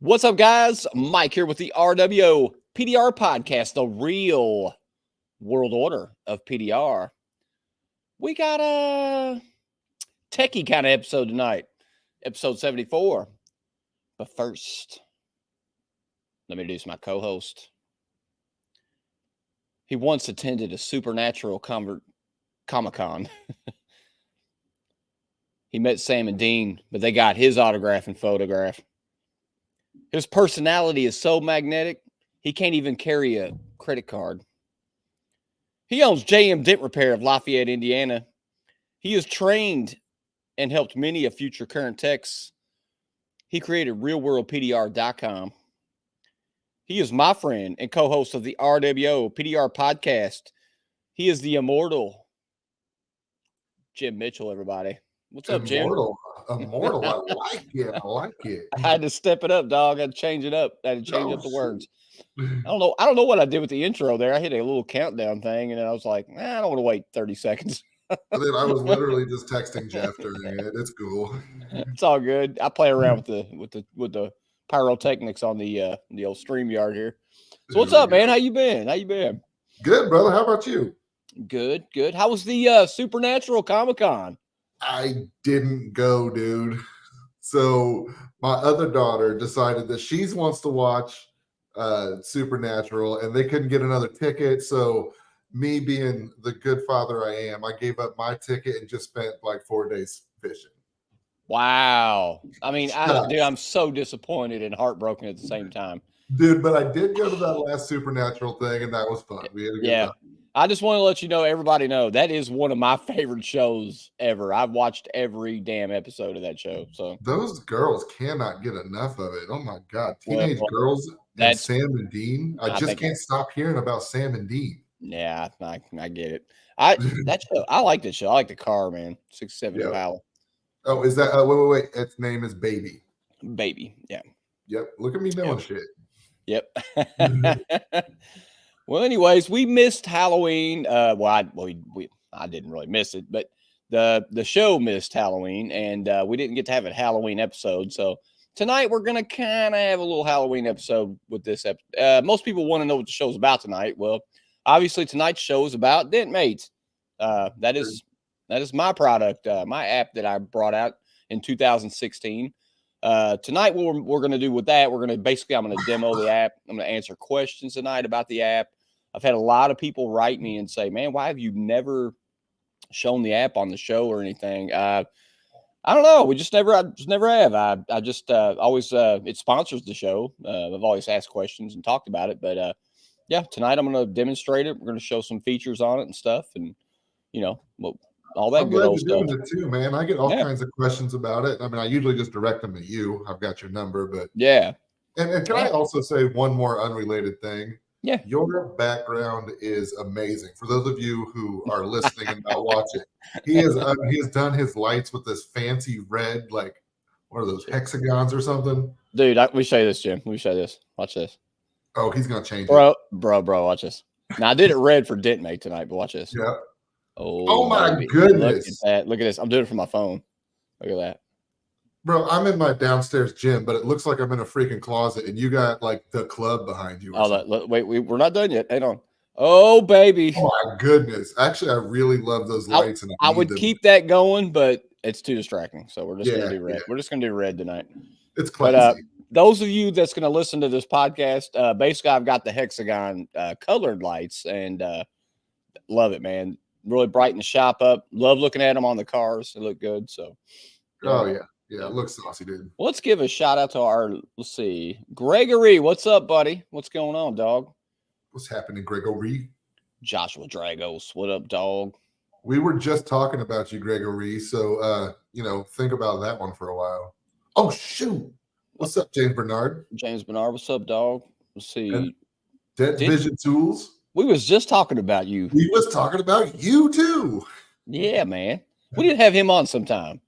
What's up, guys? Mike here with the R.W.O PDR Podcast, the real world order of PDR. We got a techie kind of episode tonight, episode 74. But first, let me introduce my co-host. He once attended a supernatural Comic-Con. He met Sam and Dean, but they got his autograph and photograph. His personality is so magnetic, he can't even carry a credit card. He owns JM Dent Repair of Lafayette, Indiana. He is trained and helped many of future current techs. He created RealWorldPDR.com. He is my friend and co-host of the R.W.O PDR Podcast. He is the immortal Jim Mitchell, everybody. What's up, Jim? Immortal. I like it. I had to step it up, dog. I had to change it up. I had to change up the words. I don't know what I did with the intro there. I hit a little countdown thing, and then I was like, I don't want to wait 30 seconds. And then I was literally just texting Jeff during it. It's cool. It's all good. I play around with the pyrotechnics on the old StreamYard here. So what's up, man? How you been? Good, brother. How about you? Good. How was the Supernatural Comic-Con? I didn't go, dude. So my other daughter decided that she wants to watch Supernatural, and they couldn't get another ticket. So me being the good father I am, I gave up my ticket and just spent like 4 days fishing. Wow. I mean, I'm so disappointed and heartbroken at the same time. Dude, but I did go to that last Supernatural thing, and that was fun. We had a good time. I just want to let you know, everybody know, that is one of my favorite shows ever. I've watched every damn episode of that show. So those girls cannot get enough of it. Oh my God. Teenage girls and Sam and Dean. I just can't stop hearing about Sam and Dean. Yeah, I get it. I like that show. I like the car, man. 670 Powell. Oh, is that wait. Its name is Baby. Baby, yeah. Yep. Look at me knowing shit. Yep. Well, anyways, we missed Halloween. I didn't really miss it, but the show missed Halloween, and we didn't get to have a Halloween episode. So tonight we're gonna kind of have a little Halloween episode with this episode. Most people want to know what the show's about tonight. Well, obviously tonight's show is about Dentmate. That is my product, my app that I brought out in 2016. Tonight, what we're going to do with that, I'm going to demo the app. I'm going to answer questions tonight about the app. I've had a lot of people write me and say, man, why have you never shown the app on the show or anything? I don't know. I just never have. I just always, it sponsors the show. I've always asked questions and talked about it, but tonight I'm going to demonstrate it. We're going to show some features on it and stuff. And, all that good old stuff. I'm glad you're doing it too, man. I get all kinds of questions about it. I mean, I usually just direct them to you. I've got your number, but And can I also say one more unrelated thing? Yeah. Your background is amazing. For those of you who are listening and not watching, he has done his lights with this fancy red, like, what are those, hexagons or something? Dude, let me show you this, Jim. Let me show you this. Watch this. Oh, he's gonna change it. Bro, watch this. Now I did it red for Dentmate tonight, but watch this. Yeah. Oh my goodness. Look at this. I'm doing it from my phone. Look at that. Bro, I'm in my downstairs gym, but it looks like I'm in a freaking closet, and you got like the club behind you. Wait, we're not done yet. Hang on. Oh, baby. Oh, my goodness. Actually, I really love those lights. I would keep that going, but it's too distracting. So we're just going to do red. We're just going to do red tonight. It's classy. But those of you that's going to listen to this podcast, basically, I've got the hexagon colored lights, and love it, man. Really brighten the shop up. Love looking at them on the cars. They look good. So, yeah, it looks saucy, dude. Well, let's give a shout out to let's see, Gregory. What's up, buddy? What's going on, dog? What's happening, Gregory? Joshua Dragos. What up, dog? We were just talking about you, Gregory. So, think about that one for a while. Oh, shoot. What's up, James Bernard? What's up, dog? Let's see. Dent Vision Tools. We was just talking about you. We was talking about you too. Yeah, man. We need to have him on sometime.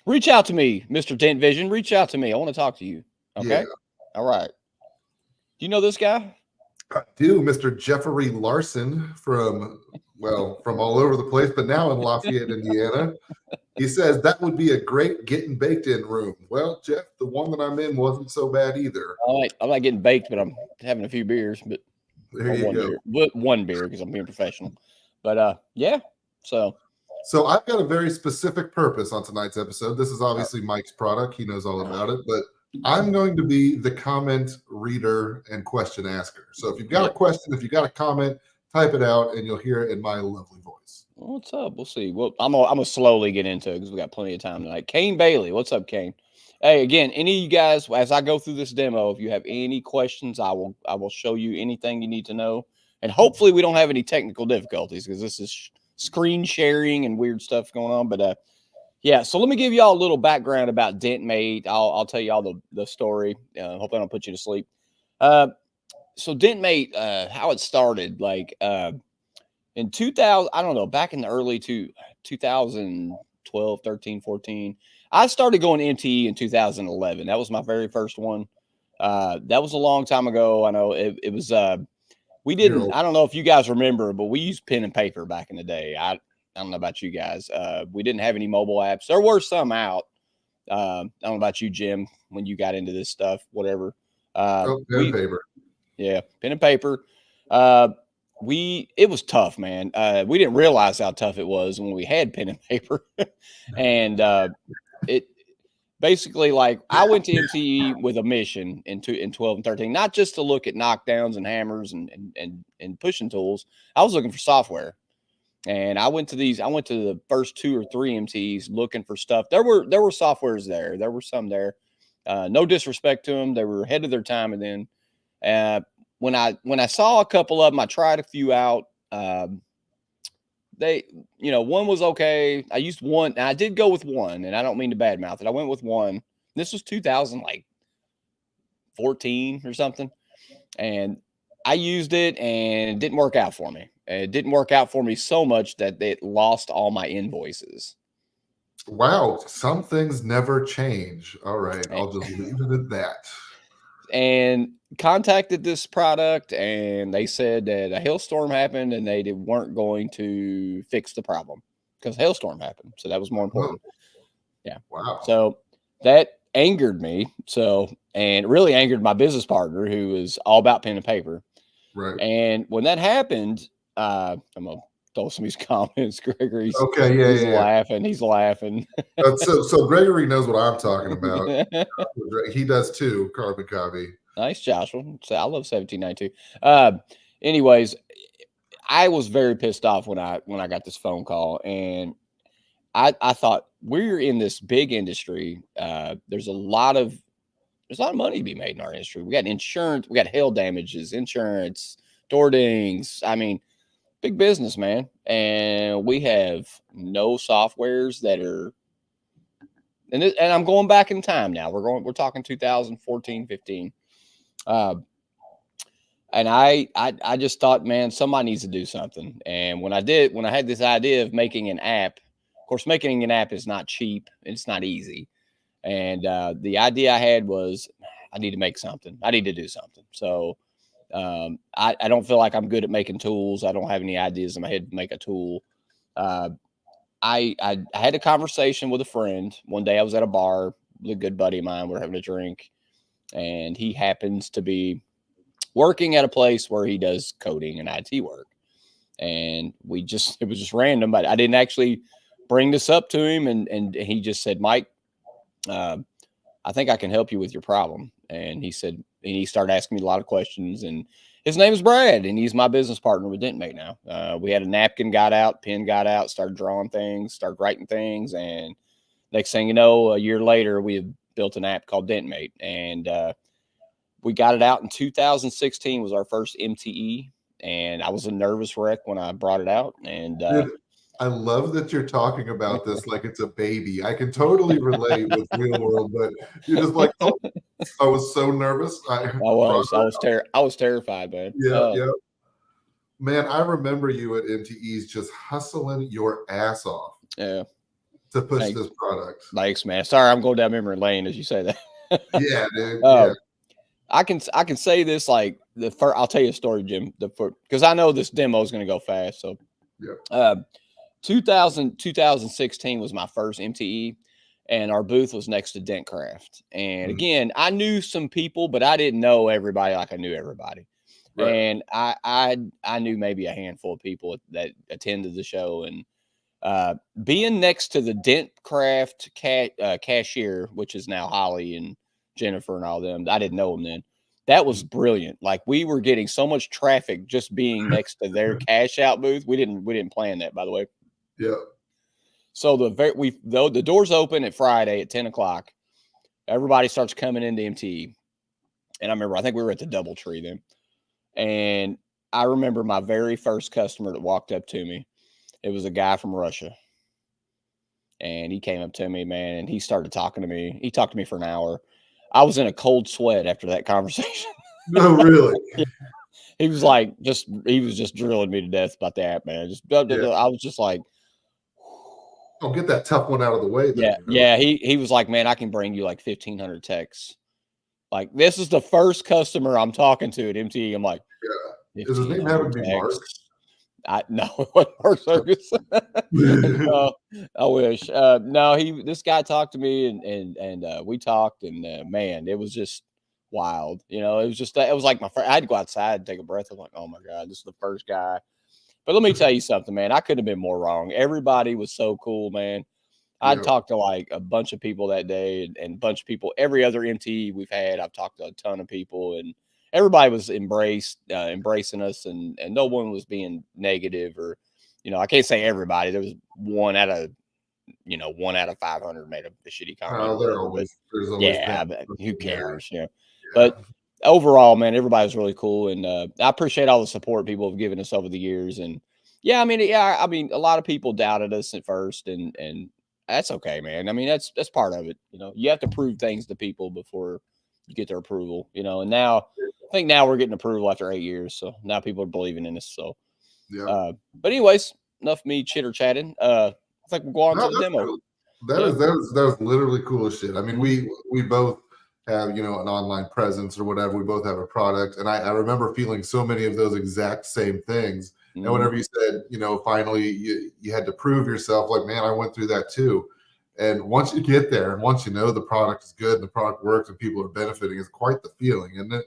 Reach out to me, Mr. Dent Vision. Reach out to me. I want to talk to you. Okay. Yeah. All right. Do you know this guy? I do, Mr. Jeffrey Larson from all over the place, but now in Lafayette, Indiana. He says that would be a great getting baked in room. Well, Jeff, the one that I'm in wasn't so bad either. I'm not getting baked, but I'm having a few beers. But There you go. One beer because I'm being professional. But yeah. So I've got a very specific purpose on tonight's episode. This is obviously Mike's product. He knows all about it, but I'm going to be the comment reader and question asker. So if you've got a question, if you've got a comment, type it out and you'll hear it in my lovely voice. What's up? We'll see. Well, I'm gonna slowly get into it because we got plenty of time tonight. Kane Bailey, what's up, Kane? Hey, again, any of you guys, as I go through this demo, if you have any questions, I will show you anything you need to know, and hopefully we don't have any technical difficulties because this is screen sharing and weird stuff going on. But yeah, so let me give y'all a little background about Dentmate. I'll tell y'all the story. Hope I don't put you to sleep. So Dentmate, how it started, like in 2000, I don't know, back in the early 2012, 13, 14, I started going MTE in 2011. That was my very first one. That was a long time ago. I know it was, we didn't, I don't know if you guys remember, but we used pen and paper back in the day. I don't know about you guys. We didn't have any mobile apps. There were some out. I don't know about you, Jim, when you got into this stuff, whatever. Pen and paper. Yeah, pen and paper. It was tough, man. We didn't realize how tough it was when we had pen and paper. And it basically, like, I went to MTE with a mission in 12 and 13, not just to look at knockdowns and hammers and pushing tools. I was looking for software. And I went to the first 2 or 3 MTEs looking for stuff. There were softwares there. There were some there. No disrespect to them. They were ahead of their time. And then when I saw a couple of them, I tried a few out. One was okay. I used one. And I did go with one, and I don't mean to badmouth it. I went with one. This was 2014 or something. And I used it, and it didn't work out for me. It didn't work out for me so much that it lost all my invoices. Wow. Some things never change. All right. I'll just leave it at that. And contacted this product, and they said that a hailstorm happened and they weren't going to fix the problem because a hailstorm happened. So that was more important. Yeah. Wow. So that angered me. And it really angered my business partner, who is all about pen and paper. Right. And when that happened, I'm gonna throw some of these comments. Gregory's okay. Yeah. He's laughing. So Gregory knows what I'm talking about. He does too. Carbon copy. Nice, Joshua. So I love 1792. Anyways, I was very pissed off when I got this phone call, and I thought, we're in this big industry. There's a lot of money to be made in our industry. We got insurance, we got hail damages, insurance, door dings. I mean, big business, man. And we have no softwares that are, and I'm going back in time now. We're talking 2014, 15. And I just thought, man, somebody needs to do something. And when I had this idea of making an app, of course, making an app is not cheap. It's not easy. And the idea I had was, I need to make something. I need to do something. So I don't feel like I'm good at making tools. I don't have any ideas in my head to make a tool. I had a conversation with a friend. One day I was at a bar with a good buddy of mine. We're having a drink, and he happens to be working at a place where he does coding and IT work. And it was just random, but I didn't actually bring this up to him. And he just said, Mike, I think I can help you with your problem. And he said, and he started asking me a lot of questions, and his name is Brad, and he's my business partner with Dentmate now. We had a napkin got out, pen got out, started drawing things, started writing things. And next thing you know, a year later, we had built an app called Dentmate, and we got it out in 2016 was our first MTE. And I was a nervous wreck when I brought it out. And dude, I love that you're talking about this like it's a baby. I can totally relate with real world, but you're just like, oh, I was so nervous. I was terrified, man. Yeah. Man, I remember you at MTEs just hustling your ass off. Yeah. To push this product. Thanks, man. Sorry, I'm going down memory lane as you say that. Yeah, dude. Yeah. I can say this like I'll tell you a story, Jim. Because I know this demo is going to go fast. So, yeah. 2016 was my first MTE, and our booth was next to Dentcraft. And again, I knew some people, but I didn't know everybody like I knew everybody. Right. And I knew maybe a handful of people that attended the show. And being next to the Dentcraft cashier, which is now Holly and Jennifer and all them, I didn't know them then. That was brilliant. Like, we were getting so much traffic just being next to their cash out booth. We didn't plan that, by the way. Yeah. So the doors open at Friday at 10 o'clock. Everybody starts coming into MTE. And I think we were at the DoubleTree then. And I remember my very first customer that walked up to me. It was a guy from Russia. And he came up to me, man, and he started talking to me. He talked to me for an hour. I was in a cold sweat after that conversation. No, really? Yeah. He was just drilling me to death about that, man. I was just like, I'll get that tough one out of the way. Then, yeah. He was like, man, I can bring you like 1,500 texts. Like, this is the first customer I'm talking to at MTE. I'm like, yeah. Does his name happen to be Mark? No, it wasn't Mark Circus. No, I wish. This guy talked to me and we talked, and man, it was just wild. It was like I had to go outside and take a breath. I'm like, oh my God, this is the first guy. But let me tell you something, man. I couldn't have been more wrong. Everybody was so cool, man. I talked to like a bunch of people that day and a bunch of people. Every other MTE we've had, I've talked to a ton of people, and everybody was embracing us, and no one was being negative or, I can't say everybody. There was one out of 500 made a shitty comment. There's always but who cares? Yeah. But overall, man, everybody was really cool, and I appreciate all the support people have given us over the years. And I mean, a lot of people doubted us at first, and that's okay, man. I mean, that's part of it. You have to prove things to people before you get their approval. And now I think we're getting approval after 8 years, so now people are believing in us. So, but anyways, enough of me chitter chatting. I think we'll go on to the demo. Cool. That was literally cool as shit. I mean, we both have an online presence or whatever. We both have a product, and I remember feeling so many of those exact same things. And whenever you said, finally you had to prove yourself, like, man, I went through that too. And once you get there, and once you know the product is good and the product works and people are benefiting, it's quite the feeling, isn't it?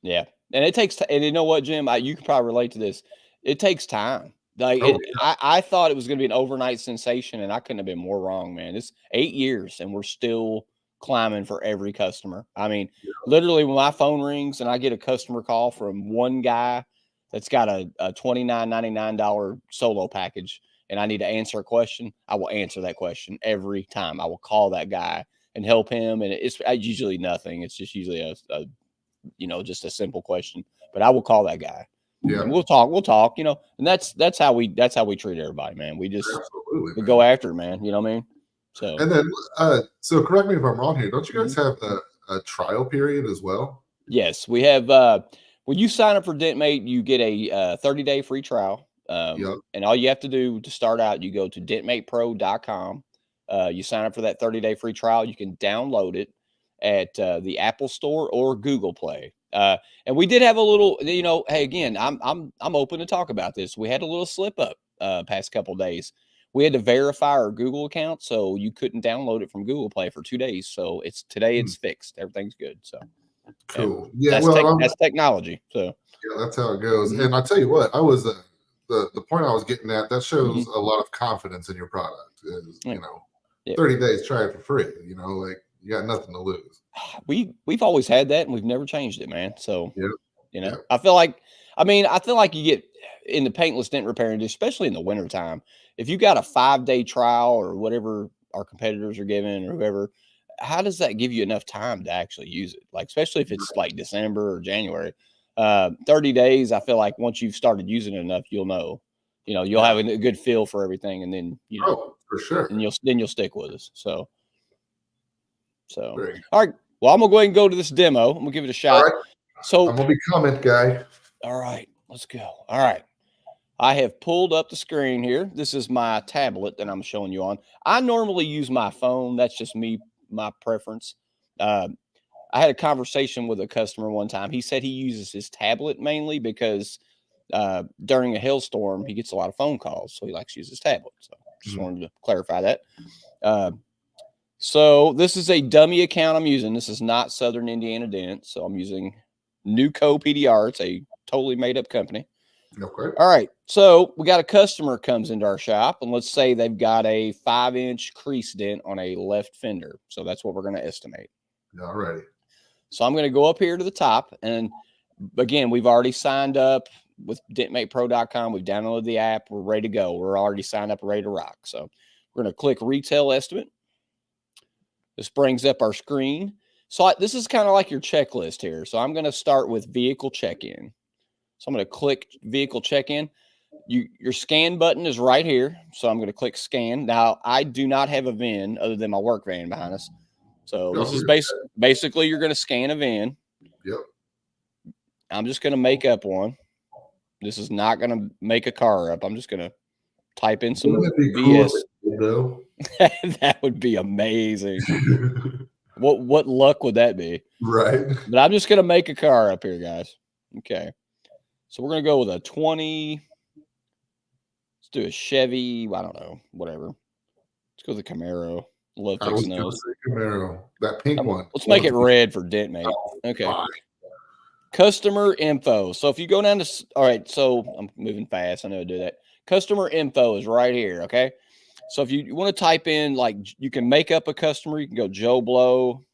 Yeah, and it takes. And you know what, Jim? You can probably relate to this. It takes time. Like, I thought it was going to be an overnight sensation, and I couldn't have been more wrong, man. It's 8 years, and we're still climbing for every customer. I mean, literally, when my phone rings and I get a customer call from one guy that's got a $29.99 solo package, and I need to answer a question, I will answer that question every time. I will call that guy and help him, and it's usually nothing. It's just usually just a simple question, but I will call that guy. Yeah, and we'll talk, and that's how we treat everybody, man. We just go after it, man. You know what I mean? So, and then, so correct me if I'm wrong here. Don't you guys have a trial period as well? Yes, we have. When you sign up for Dentmate, you get a 30-day free trial. And all you have to do to start out, you go to dentmatepro.com. You sign up for that 30-day free trial. You can download it at the Apple Store or Google Play. And we did have a little, hey, again, I'm open to talk about this. We had a little slip up past couple of days. We had to verify our Google account, so you couldn't download it from Google Play for 2 days. So it's fixed. Everything's good. So cool. That's technology. So that's how it goes. And I tell you what, I was the point I was getting at. That shows a lot of confidence in your product. Is 30 days, try it for free. Like, you got nothing to lose. We've always had that, and we've never changed it, man. So I feel like you get in the paintless dent repair industry, especially in the wintertime, if you got a 5-day trial or whatever our competitors are giving or whoever, how does that give you enough time to actually use it? Like, especially if it's like December or January, 30 days. I feel like once you've started using it enough, you'll know, you'll have a good feel for everything. And then, for sure. And you'll stick with us. So, all right. Well, I'm going to go ahead and go to this demo. I'm going to give it a shot. All right. So I'm going to be comment guy. All right, let's go. All right. I have pulled up the screen here. This is my tablet that I'm showing you on. I normally use my phone. That's just me, my preference. I had a conversation with a customer one time. He said he uses his tablet mainly because during a hailstorm, he gets a lot of phone calls, so he likes to use his tablet. So just wanted to clarify that. So this is a dummy account I'm using. This is not Southern Indiana Dent. So I'm using R.W.O PDR. It's a totally made up company. Okay. All right. So we got a customer comes into our shop, and let's say they've got a 5-inch crease dent on a left fender. So that's what we're going to estimate. All righty. So I'm going to go up here to the top. And again, we've already signed up with dentmatepro.com. We've downloaded the app. We're ready to go. We're already signed up, ready to rock. So we're going to click retail estimate. This brings up our screen. So this is kind of like your checklist here. So I'm going to start with vehicle check-in. So I'm going to click vehicle check-in. Your scan button is right here. So I'm going to click scan. Now, I do not have a VIN other than my work van behind us. So this is basically you're going to scan a VIN. Yep. I'm just going to make up one. This is not going to make a car up. I'm just going to type in some BS. Cool, that would be amazing. What luck would that be? Right. But I'm just going to make a car up here, guys. Okay. So we're going to go with a 20. Let's do a Chevy. I don't know. Whatever. Let's go with the Camaro. Love fixing those. Camaro. That pink one. Let's make it red for Dentmate. Okay. Customer info. So if you go down to, all right, so I'm moving fast. I know to do that. Customer info is right here. Okay. So if you want to type in, like, you can make up a customer, you can go Joe Blow,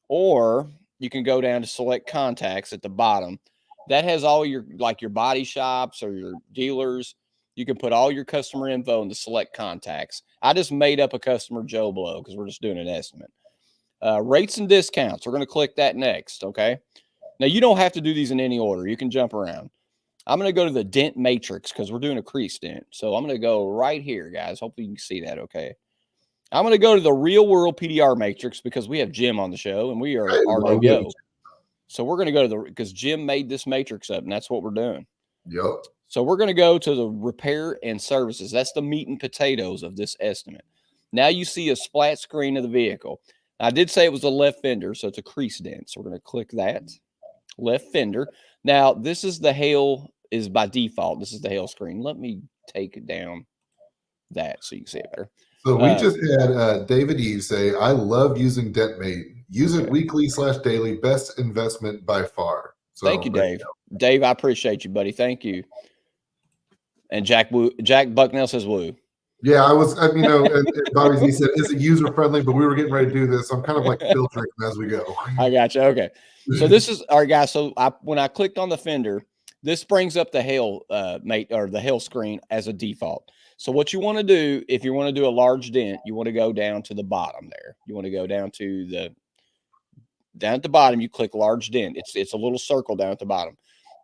or you can go down to select contacts at the bottom. That has all your, like, your body shops or your dealers. You can put all your customer info in the select contacts. I just made up a customer, Joe Blow, because we're just doing an estimate. Rates and discounts. We're going to click that next. Okay. Now you don't have to do these in any order. You can jump around. I'm going to go to the dent matrix because we're doing a crease dent. So I'm going to go right here, guys. Hopefully you can see that. Okay. I'm going to go to the R.W.O PDR matrix because we have Jim on the show and we are R.W.O. So we're going to go to because Jim made this matrix up and that's what we're doing. Yep. So we're going to go to the repair and services. That's the meat and potatoes of this estimate. Now you see a splat screen of the vehicle. I did say it was a left fender, so it's a crease dent. So we're going to click that left fender. Now this is the hail is by default. This is the hail screen. Let me take down that so you can see it better. So we just had David Eve say, I love using Dentmate. Use it weekly/daily. Best investment by far. So, thank you, Dave. Dave, I appreciate you, buddy. Thank you. And Jack Bucknell says woo. Yeah, and Bobby Z said, is it user friendly? But we were getting ready to do this. I'm kind of like filtering as we go. I got you. Okay. So this is all right, guys. So when I clicked on the fender, this brings up the hail mate or the hail screen as a default. So what you want to do, if you want to do a large dent, you want to go down to the bottom there. You want to go down at the bottom, you click large dent. It's a little circle down at the bottom.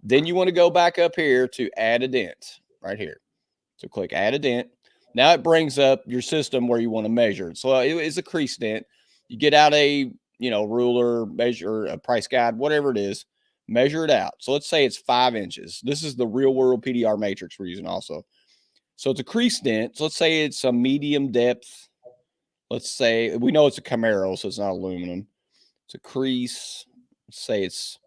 Then you want to go back up here to add a dent right here. So click add a dent. Now it brings up your system where you want to measure it. So it is a crease dent. You get out a, ruler, measure a price guide, whatever it is, measure it out. So let's say it's 5 inches. This is the R.W.O PDR matrix we're using also. So it's a crease dent. So let's say it's a medium depth. Let's say we know it's a Camaro, so it's not aluminum. It's a crease. Let's say it's,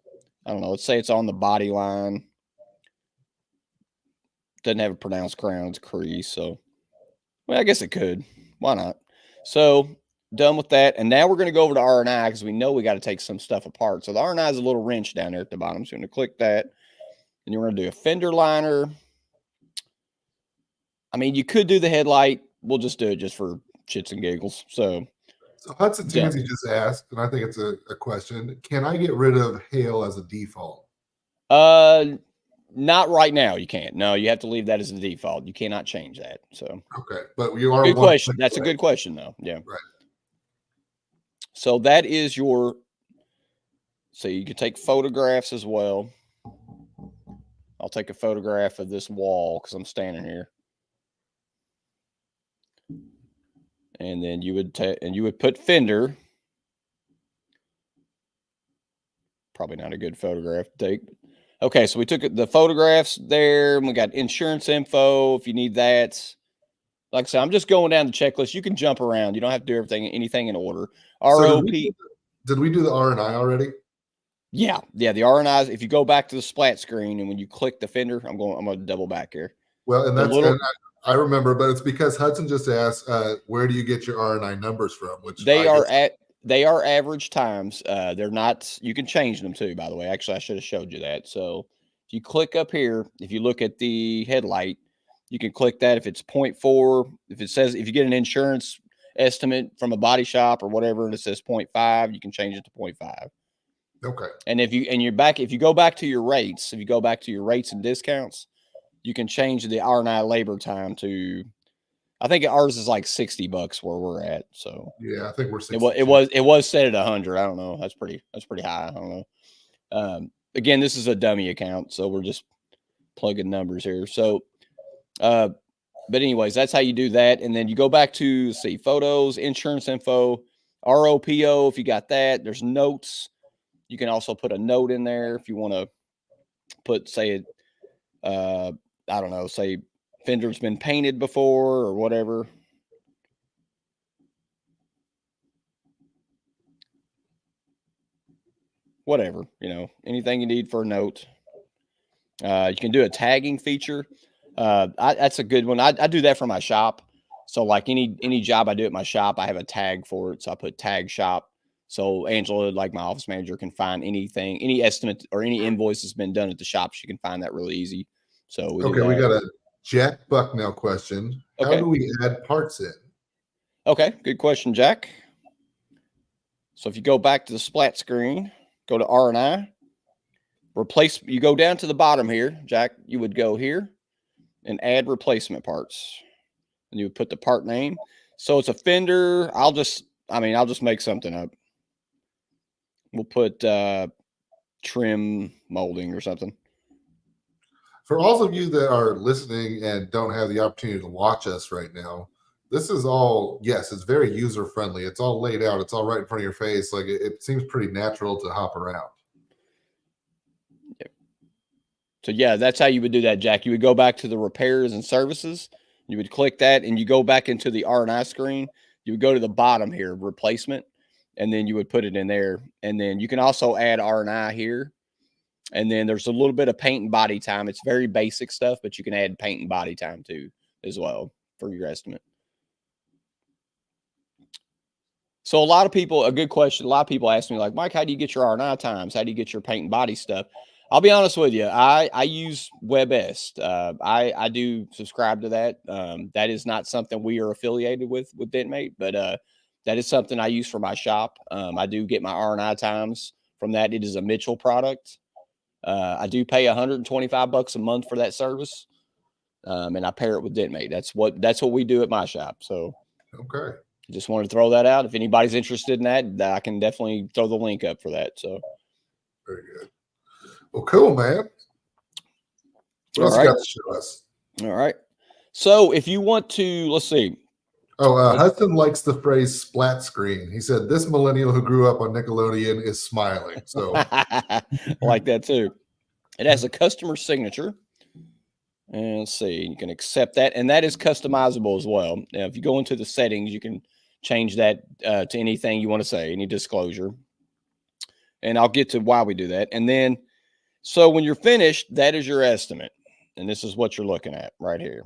I don't know. Let's say it's on the body line. Doesn't have a pronounced crown. It's a crease. So, well, I guess it could. Why not? So done with that. And now we're going to go over to R&I because we know we got to take some stuff apart. So the R&I is a little wrench down there at the bottom. So you're going to click that. And you're going to do a fender liner. I mean, you could do the headlight. We'll just do it just for shits and giggles. So Hudson Tansy just asked, and I think it's a question. Can I get rid of hail as a default? Not right now. You can't. No, you have to leave that as the default. You cannot change that. So okay, but you are good question. That's a good question, though. Yeah. Right. So that is your. So you can take photographs as well. I'll take a photograph of this wall because I'm standing here. And then you would put fender. Probably not a good photograph to take. Okay, so we took the photographs there. And we got insurance info if you need that. Like I said, I'm just going down the checklist. You can jump around. You don't have to do anything in order. R.W.O. Did we do the R&I already? Yeah, the RNIs. If you go back to the splat screen and when you click the fender, I'm going to double back here. Well, and The that's little and I remember, but it's because Hudson just asked, where do you get your RNI numbers from? Which they I are guess at they are average times. They're not. You can change them too. By the way, actually, I should have showed you that. So if you click up here, if you look at the headlight, you can click that. If it's 0.4, if it says if you get an insurance estimate from a body shop or whatever, and it says 0.5, you can change it to 0.5. okay. And if you go back to your rates, if you go back to your rates and discounts, you can change the R&I labor time to, I think ours is like $60 where we're at. So Yeah, I think we're it was set at 100. I don't know. That's pretty high. I don't know. Again, this is a dummy account, so we're just plugging numbers here. So, but anyways, that's how you do that. And then you go back to see photos, insurance info, ROPO. If you got that, there's notes. You can also put a note in there if you want to put, say, I don't know, say fender's been painted before or whatever. Whatever, anything you need for a note. You can do a tagging feature. That's a good one. I do that for my shop. So like any job I do at my shop, I have a tag for it. So I put tag shop. So Angela, like my office manager, can find anything, any estimate or any invoice that's been done at the shop. She can find that really easy. So we got a Jack Bucknell question. How do we add parts in? Okay, good question, Jack. So if you go back to the splat screen, go to R&I, replace. You go down to the bottom here, Jack. You would go here and add replacement parts, and you would put the part name. So it's a fender. I'll just make something up. We'll put trim molding or something. For all of you that are listening and don't have the opportunity to watch us right now, this is all, yes, it's very user friendly. It's all laid out. It's all right in front of your face. Like it seems pretty natural to hop around. Yep. So yeah, that's how you would do that, Jack. You would go back to the repairs and services. You would click that and you go back into the R&I screen. You would go to the bottom here, replacement, and then you would put it in there. And then you can also add R&I here. And then there's a little bit of paint and body time. It's very basic stuff, but you can add paint and body time too as well for your estimate. So a good question. A lot of people ask me like, Mike, how do you get your R&I times? How do you get your paint and body stuff? I'll be honest with you. I use WebEst. I do subscribe to that. That is not something we are affiliated with Dentmate, but that is something I use for my shop. I do get my R&I times from that. It is a Mitchell product. I do pay $125 a month for that service. And I pair it with Dentmate. That's what we do at my shop. So, okay. Just wanted to throw that out. If anybody's interested in that, I can definitely throw the link up for that. So, very good. Well, cool, man. What else you got to show us? All right. So, if you want to, let's see. Oh, Hudson likes the phrase splat screen. He said, this millennial who grew up on Nickelodeon is smiling. So, I like that too. It has a customer signature. And let's see, you can accept that. And that is customizable as well. Now, if you go into the settings, you can change that to anything you want to say, any disclosure. And I'll get to why we do that. And then, so when you're finished, that is your estimate. And this is what you're looking at right here.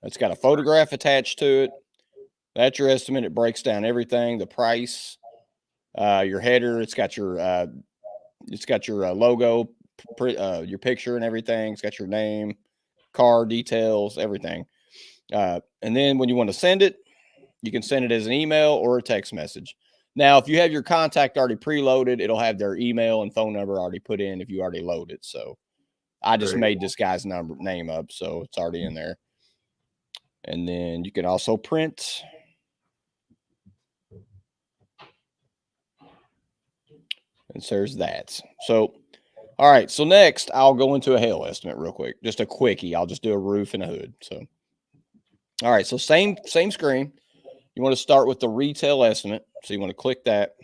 It's got a photograph attached to it. That's your estimate. It breaks down everything, the price, your header. It's got your logo, your picture and everything. It's got your name, car details, everything. And then when you want to send it, you can send it as an email or a text message. Now, if you have your contact already preloaded, it'll have their email and phone number already put in if you already load it. So I just made this guy's name up, so it's already in there. And then you can also print. And so there's that. So, all right. So next, I'll go into a hail estimate real quick. Just a quickie. I'll just do a roof and a hood. So, all right. So same screen. You want to start with the retail estimate. So you want to click that.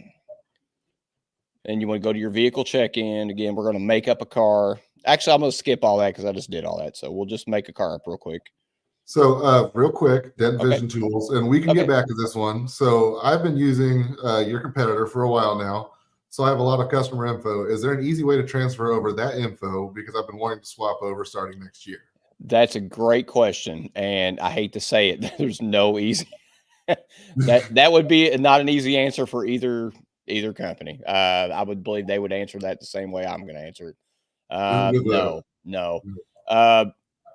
And you want to go to your vehicle check-in. Again, we're going to make up a car. Actually, I'm going to skip all that because I just did all that. So we'll just make a car up real quick. So real quick, Dent Vision Tools, and we can get back to this one. So I've been using your competitor for a while now. so I have a lot of customer info. Is there an easy way to transfer over that info? Because I've been wanting to swap over starting next year. That's a great question, and I hate to say it, there's no easy. that would be not an easy answer for either company. I would believe they would answer that the same way I'm going to answer it. No.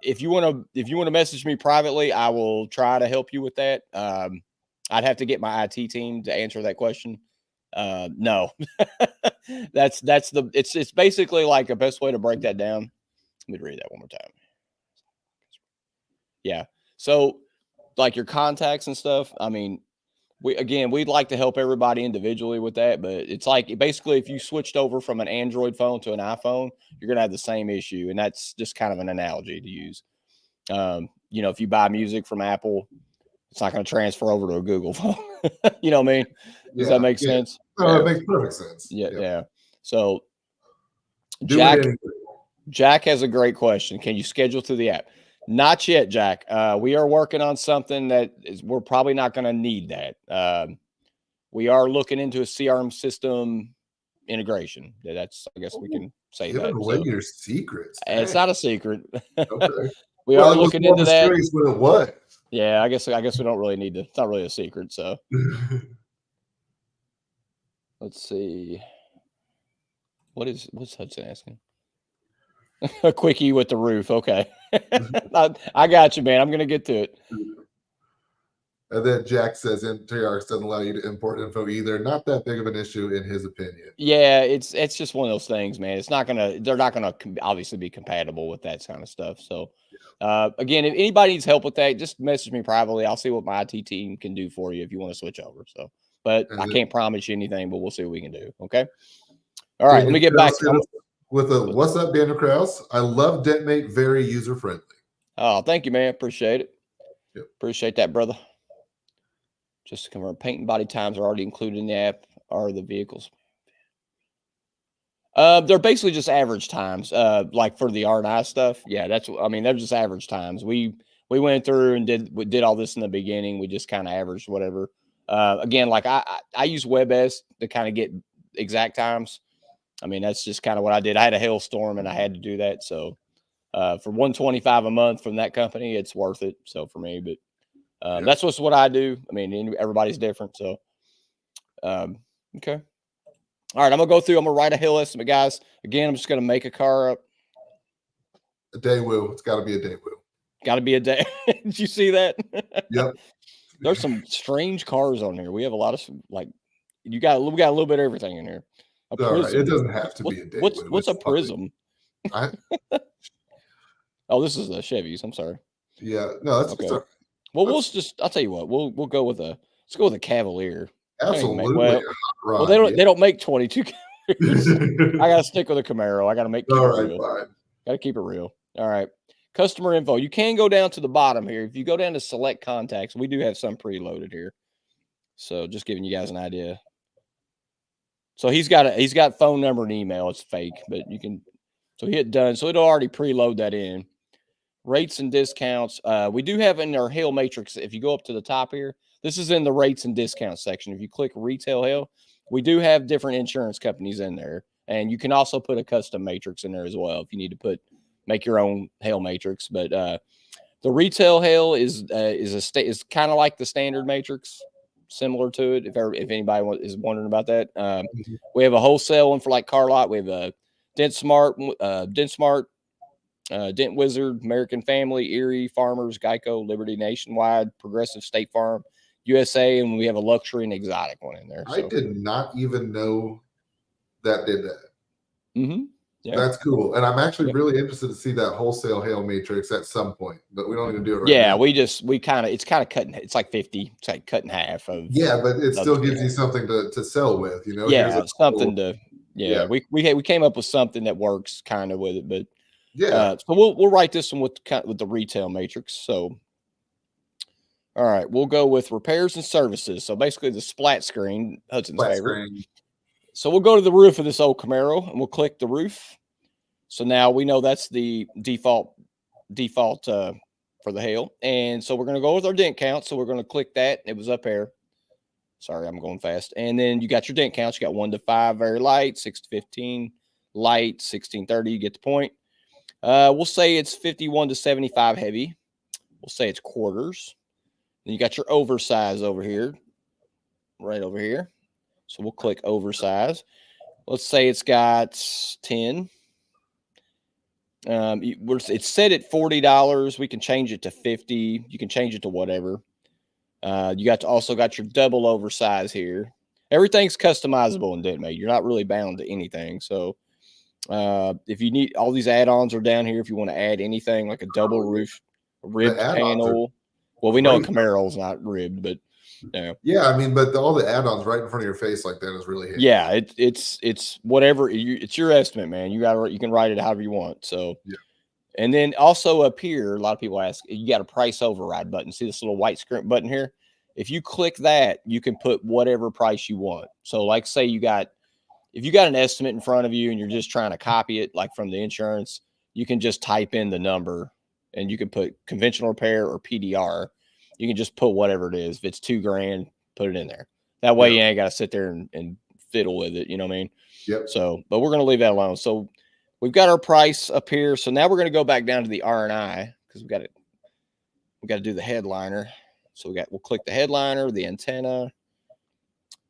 If you want to message me privately, I will try to help you with that. I'd have to get my IT team to answer that question. No, it's basically like a best way to break that down. Let me read that one more time. Yeah. So like your contacts and stuff, I mean, we'd like to help everybody individually with that, but it's like basically if you switched over from an Android phone to an iPhone, you're going to have the same issue. And that's just kind of an analogy to use. If you buy music from Apple, it's not going to transfer over to a Google phone. You know what I mean? Does that make sense? No, it makes perfect sense. Yeah. So Jack has a great question. Can you schedule through the app? Not yet, Jack. We are working on something we're probably not going to need that. We are looking into a CRM system integration. I guess we can say that. Giving away your secrets. It's not a secret. Okay. We are looking into that. What it was. Yeah, I guess we don't really need to. It's not really a secret. So let's see. What's Hudson asking? A quickie with the roof. Okay. I got you, man. I'm going to get to it. And then Jack says NTRX doesn't allow you to import info either. Not that big of an issue in his opinion. Yeah, it's just one of those things, man. They're not gonna obviously be compatible with that kind of stuff. So again, if anybody needs help with that, just message me privately. I'll see what my IT team can do for you if you want to switch over. So, but I can't promise you anything, but we'll see what we can do. Okay. All right, let me get back with a what's up, Daniel Krause. I love Dentmate, very user friendly. Oh, thank you, man. Appreciate it. Yep. Appreciate that, brother. Just to confirm, paint and body times are already included in the app. Are the vehicles? They're basically just average times. Like for the R&I stuff. Yeah, they're just average times. We went through and did all this in the beginning. We just kind of averaged whatever. Again, like I use WebS to kind of get exact times. I mean, that's just kind of what I did. I had a hailstorm and I had to do that. So for $125 a month from that company, it's worth it. So for me, but that's what I do. I mean, everybody's different. So okay. All right, I'm going to go through. I'm going to write a hill estimate, guys. Again, I'm just going to make a car up. A day wheel. It's got to be a day wheel. Got to be a day. Did you see that? Yep. There's some strange cars on here. We have a lot of, like, we got a little bit of everything in here. A prism. Right. It doesn't have to be a day wheel. What's a prism? Oh, this is the Chevys. I'm sorry. Yeah. No, that's okay. Well, I'll tell you what, we'll go with let's go with a Cavalier. Absolutely. Well, they don't make 22 Cavaliers. I got to stick with a Camaro. I got to keep it real. Got to keep it real. All right. Customer info. You can go down to the bottom here. If you go down to select contacts, we do have some preloaded here. So just giving you guys an idea. So he's got phone number and email. It's fake, but you can. So hit done. So it'll already preload that in. Rates and discounts. We do have in our hail matrix. If you go up to the top here, this is in the rates and discounts section. If you click retail hail, we do have different insurance companies in there, and you can also put a custom matrix in there as well if you need to make your own hail matrix. But the retail hail is kind of like the standard matrix, similar to it. If anybody is wondering about that, we have a wholesale one for like car lot. We have a Dent Dent Wizard, American Family, Erie, Farmers, Geico, Liberty Nationwide, Progressive, State Farm, USA, and we have a luxury and exotic one in there. I did not even know that did that. Mm-hmm. Yeah. That's cool. And I'm actually really interested to see that wholesale hail matrix at some point, but we don't even do it right now. It's kind of cutting. It's like 50. It's like cutting half of. Yeah, but it still gives you something to sell with, you know? Yeah, something to. Yeah, we came up with something that works kind of with it, but. Yeah. So we'll write this one with the retail matrix. So, all right, we'll go with repairs and services. So basically the splat screen, Hudson's favorite. So we'll go to the roof of this old Camaro and we'll click the roof. So now we know that's the default for the hail. And so we're going to go with our dent count. So we're going to click that. It was up there. Sorry, I'm going fast. And then you got your dent counts. You got 1 to 5 very light, 6 to 15 light, 16 to 30. You get the point. We'll say it's 51 to 75 heavy. We'll say it's quarters. Then you got your oversize over here, right over here. So we'll click oversize. Let's say it's got 10. It's set at $40. We can change it to 50. You can change it to whatever. You also got your double oversize here. Everything's customizable in Dentmate. You're not really bound to anything. So if you need, all these add-ons are down here. If you want to add anything like a double roof, ribbed panel. Well, we know a Camaro's not ribbed, but yeah, I mean, but all the add-ons right in front of your face like that is really handy. Yeah, it's whatever. It's your estimate, man. You can write it however you want. So yeah. And then also up here, a lot of people ask, you got a price override button. See this little white script button here? If you click that, you can put whatever price you want. So like say if you got an estimate in front of you and you're just trying to copy it, like from the insurance, you can just type in the number and you can put conventional repair or PDR. You can just put whatever it is. If it's $2,000, put it in there. That way you ain't got to sit there and fiddle with it. You know what I mean? Yep. So, but we're going to leave that alone. So we've got our price up here. So now we're going to go back down to the R&I because we got to do the headliner. So we'll click the headliner, the antenna,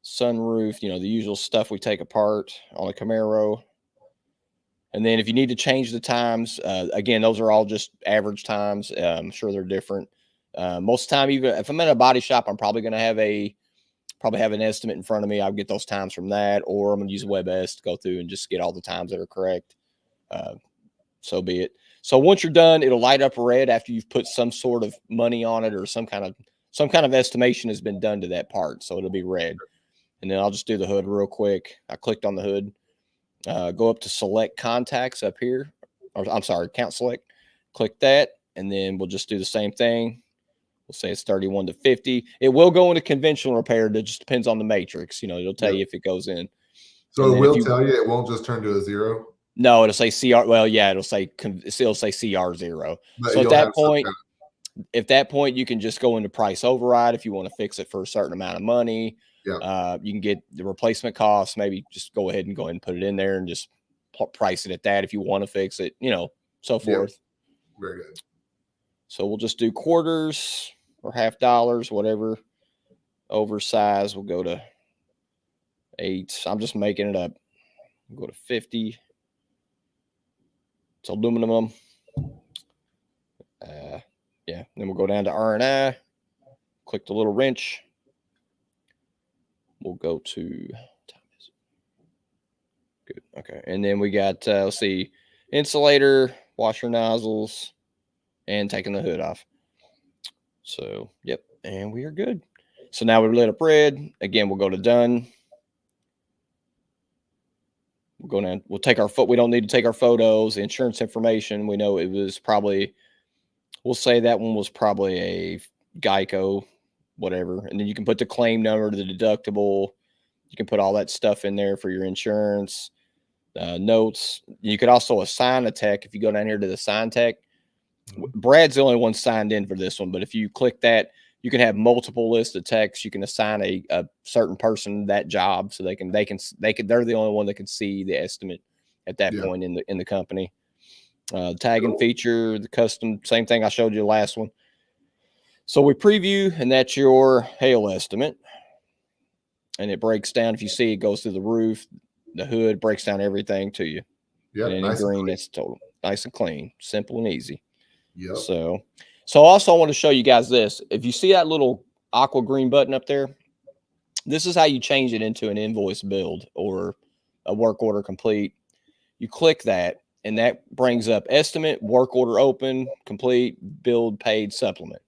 sunroof, the usual stuff we take apart on a Camaro. And then if you need to change the times, again, those are all just average times. I'm sure they're different. Most of the time, even if I'm in a body shop, I'm probably going to have an estimate in front of me. I'll get those times from that, or I'm going to use WebS to go through and just get all the times that are correct. So be it. So once you're done, it'll light up red after you've put some sort of money on it or some kind of estimation has been done to that part. So it'll be red. And then I'll just do the hood real quick. I clicked on the hood. Go up to select contacts up here. Or I'm sorry, count select. Click that. And then we'll just do the same thing. We'll say it's 31 to 50. It will go into conventional repair. That just depends on the matrix. It'll tell you if it goes in. So it will tell you, it won't just turn to a 0. No, it'll say CR. Well, yeah, it'll say CR0. But so at that point, you can just go into price override if you want to fix it for a certain amount of money. Yeah. You can get the replacement costs. Maybe just go ahead and put it in there and just price it at that if you want to fix it. So forth. Very good. So we'll just do quarters or $50, whatever. Oversize, we'll go to 8. I'm just making it up. We'll go to 50. It's aluminum. Yeah. Then we'll go down to R&I. Click the little wrench. We'll go to good. Okay. And then we got, let's see, insulator, washer nozzles, and taking the hood off. So, yep. And we are good. So now we've lit up red. Again, we'll go to done. We'll go down. We'll take we don't need to take our photos, insurance information. We know it was probably, we'll say that one was probably a Geico, whatever. And then you can put the claim number, the deductible. You can put all that stuff in there for your insurance, notes. You could also assign a tech. If you go down here to the sign tech, Brad's the only one signed in for this one. But if you click that, you can have multiple lists of techs. You can assign a certain person that job, so they're the only one that can see the estimate at that point in the company. Tagging feature, the custom, same thing I showed you the last one. So we preview, and that's your hail estimate. And it breaks down. If you see, it goes through the roof, the hood, breaks down everything to you. Yeah, and in green, it's total nice and clean, simple and easy. Yeah. So also I want to show you guys this. If you see that little aqua green button up there, this is how you change it into an invoice build or a work order complete. You click that, and that brings up estimate, work order open, complete, build, paid, supplement.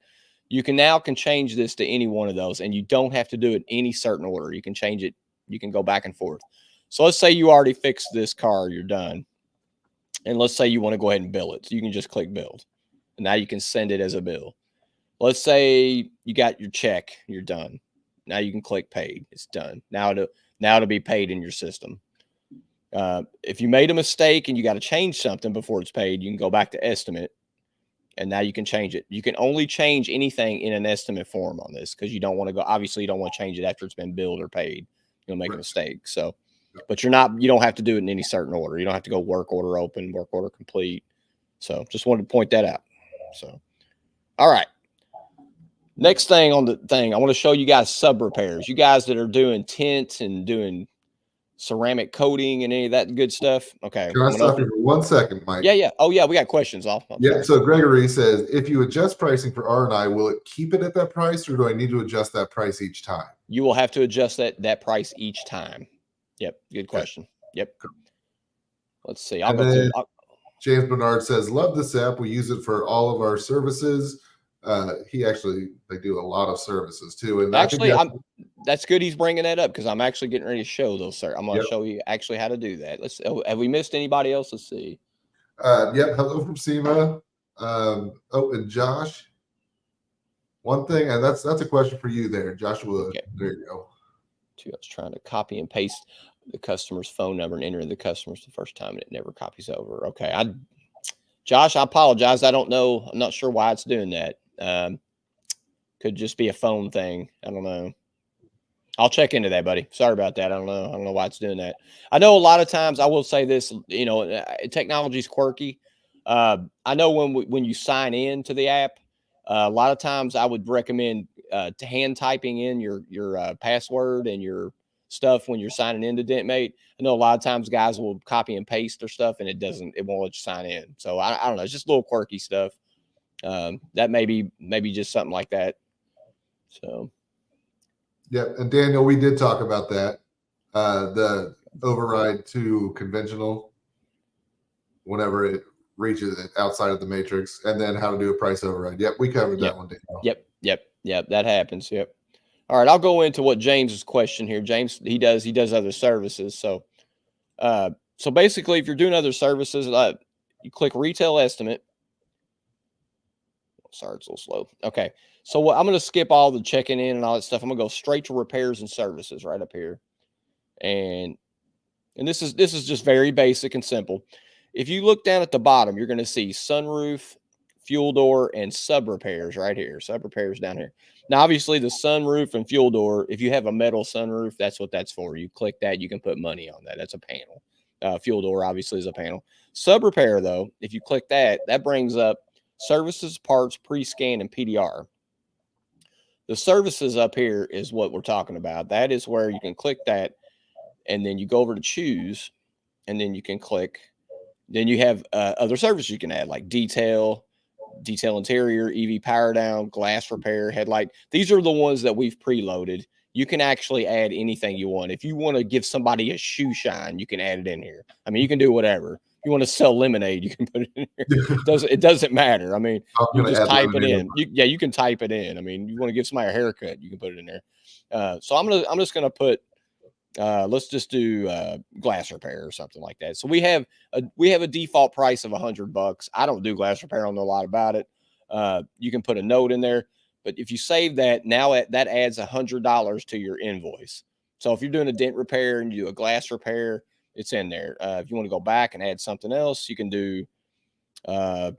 You can change this to any one of those, and you don't have to do it any certain order. You can change it. You can go back and forth. So let's say you already fixed this car, you're done. And let's say you want to go ahead and bill it. So you can just click build. And now you can send it as a bill. Let's say you got your check, you're done. Now you can click paid. It's done. Now to be paid in your system. If you made a mistake and you got to change something before it's paid, you can go back to estimate And now you can change it. You can only change anything in an estimate form on this because you don't want to go. Obviously, you don't want to change it after it's been billed or paid. You'll make a mistake. So, but you don't have to do it in any certain order. You don't have to go work order open, work order complete. So, just wanted to point that out. So, all right. Next thing on the thing, I want to show you guys sub repairs. You guys that are doing tint and doing ceramic coating and any of that good stuff. Okay. Can I stop you for 1 second, Mike? Yeah. Oh, yeah. We got questions. Yeah. So Gregory says, if you adjust pricing for R&I, will it keep it at that price, or do I need to adjust that price each time? You will have to adjust that price each time. Yep. Good question. Yep. Let's see. I'll go through. James Bernard says, love this app. We use it for all of our services. They do a lot of services too. And actually, that's good. He's bringing that up because I'm actually getting ready to show those, sir. I'm going to show you actually how to do that. Have we missed anybody else? Let's see. Yep. Hello from SEMA. And Josh. One thing, and that's a question for you there, Joshua. Okay. There you go. I was trying to copy and paste the customer's phone number and enter the customer's the first time, and it never copies over. Okay. Josh, I apologize. I don't know. I'm not sure why it's doing that. Could just be a phone thing. I don't know. I'll check into that, buddy. Sorry about that. I don't know why it's doing that. I know a lot of times, I will say this, technology is quirky. I know when you sign in to the app, a lot of times I would recommend to hand typing in your password and your stuff when you're signing into Dentmate. I know a lot of times guys will copy and paste their stuff and it won't let you sign in. So I don't know. It's just a little quirky stuff. That maybe just something like that. So. Yeah. And Daniel, we did talk about that. The override to conventional whenever it reaches it outside of the matrix, and then how to do a price override. Yep. We covered that one, Daniel. Yep. That happens. Yep. All right. I'll go into what James's question here. James, he does other services. So, so basically if you're doing other services, you click retail estimate. Sorry, it's a little slow. Okay. So I'm going to skip all the checking in and all that stuff. I'm going to go straight to repairs and services right up here. And this is just very basic and simple. If you look down at the bottom, you're going to see sunroof, fuel door, and sub repairs right here. Sub repairs down here. Now, obviously the sunroof and fuel door, if you have a metal sunroof, that's what that's for. You click that, you can put money on that. That's a panel. Fuel door obviously is a panel. Sub repair though, if you click that, that brings up services, parts, pre-scan, and PDR. The services up here is what we're talking about. That is where you can click that, and then you go over to choose, and then you can click. Then you have other services you can add, like detail interior, EV power down, glass repair, headlight. These are the ones that we've preloaded. You can actually add anything you want. If you want to give somebody a shoe shine, you can add it in here. I mean, you can do whatever. If you want to sell lemonade, you can put it in here. It doesn't matter. I mean, you just type it in. You can type it in. I mean, you want to give somebody a haircut, you can put it in there. So I'm just gonna put. Let's just do glass repair or something like that. So we have a default price of $100. I don't do glass repair. I don't know a lot about it. You can put a note in there, but if you save that, now that adds $100 to your invoice. So if you're doing a dent repair and you do a glass repair, it's in there. If you want to go back and add something else, you can do, I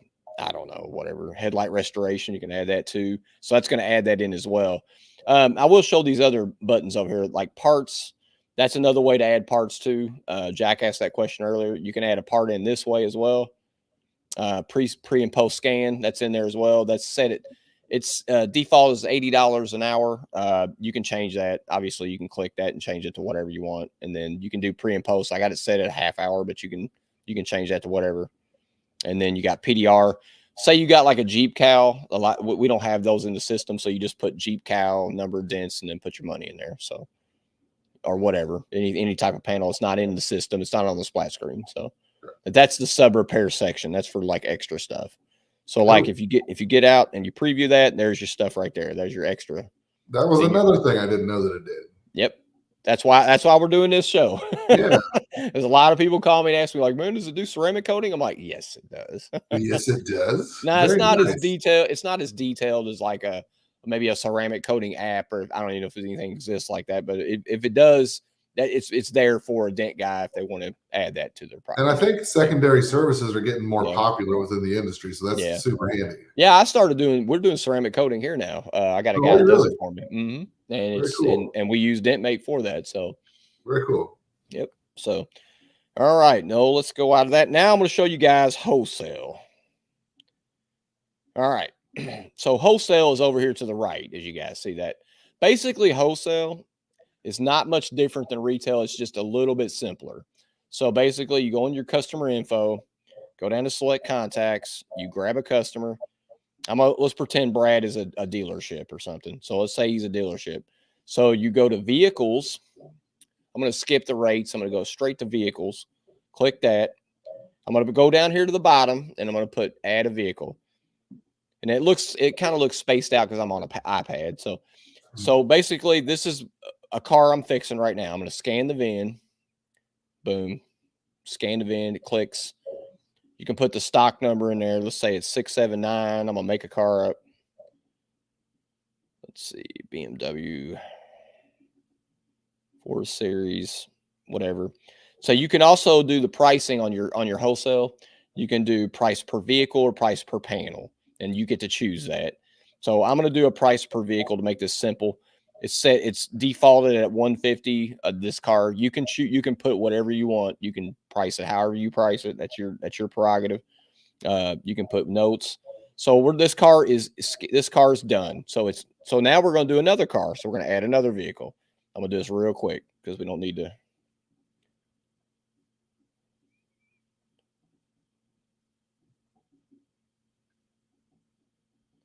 don't know, whatever, headlight restoration. You can add that too. So that's going to add that in as well. I will show these other buttons over here, like parts. That's another way to add parts too. Jack asked that question earlier. You can add a part in this way as well. Pre and post scan, that's in there as well. That's set it. Its default is $80 an hour. You can change that. Obviously, you can click that and change it to whatever you want, and then you can do pre and post. I got it set at a half hour, but you can change that to whatever. And then you got PDR. Say you got like a Jeep cowl. We don't have those in the system, so you just put Jeep cowl, number of dents, and then put your money in there. So, or whatever, any type of panel. It's not in the system. It's not on the splash screen. So that's the sub repair section. That's for like extra stuff. So like if you get out and you preview that, there's your stuff right there. There's your extra. That was another thing I didn't know that it did. Yep. That's why we're doing this show. Yeah. There's a lot of people call me and ask me like, man, does it do ceramic coating? I'm like, yes, it does. Yes, it does. No, it's not as detailed. It's not as detailed as like maybe a ceramic coating app, or I don't even know if anything exists like that, but if it does, that it's there for a dent guy if they want to add that to their product. And I think secondary services are getting more popular within the industry, so that's super handy. Yeah, we're doing ceramic coating here now. I got a guy that does it for me. Mm-hmm. And it's cool. and we use Dentmate for that. So very cool. Yep. So all right, no, let's go out of that. Now I'm going to show you guys wholesale. All right. So wholesale is over here to the right, as you guys see that. Basically, wholesale is not much different than retail. It's just a little bit simpler. So basically, you go in your customer info, go down to select contacts, you grab a customer. Let's pretend Brad is a dealership or something. So let's say he's a dealership. So you go to vehicles. I'm going to skip the rates. I'm going to go straight to vehicles. Click that. I'm going to go down here to the bottom, and I'm going to put add a vehicle. And it kind of looks spaced out because I'm on an iPad. So basically, this is a car I'm fixing right now. I'm going to scan the VIN. Boom. Scan the VIN. It clicks. You can put the stock number in there. Let's say it's 679. I'm going to make a car up. Let's see. BMW 4 Series, whatever. So you can also do the pricing on your wholesale. You can do price per vehicle or price per panel, and you get to choose that. So I'm going to do a price per vehicle to make this simple. It's defaulted at 150. This car, you can put whatever you want. You can price it however you price it. That's your prerogative. You can put notes. So this car is done. So now we're going to do another car. So we're going to add another vehicle. I'm going to do this real quick because we don't need to.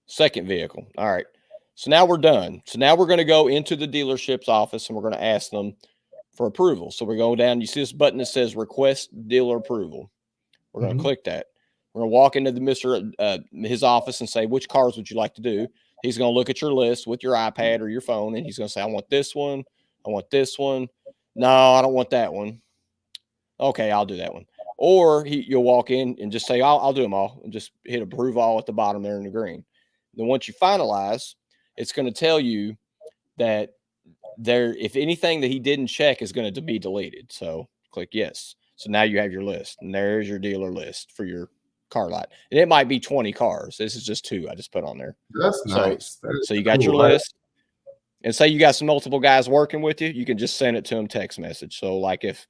Second vehicle. All right. So now we're done. So now we're going to go into the dealership's office and we're going to ask them for approval. So we're going down. You see this button that says request dealer approval. We're going to click that. We're going to walk into his office and say, which cars would you like to do? He's going to look at your list with your iPad or your phone, and he's going to say, I want this one. I want this one. No, I don't want that one. Okay, I'll do that one. Or you'll walk in and just say, I'll do them all, and just hit approve all at the bottom there in the green. Then once you finalize, it's going to tell you that if anything that he didn't check is going to be deleted. So click yes. So now you have your list, and there's your dealer list for your car lot. And it might be 20 cars. This is just 2 I just put on there. That's nice. So you got your list. And say you got some multiple guys working with you, you can just send it to them text message. So like if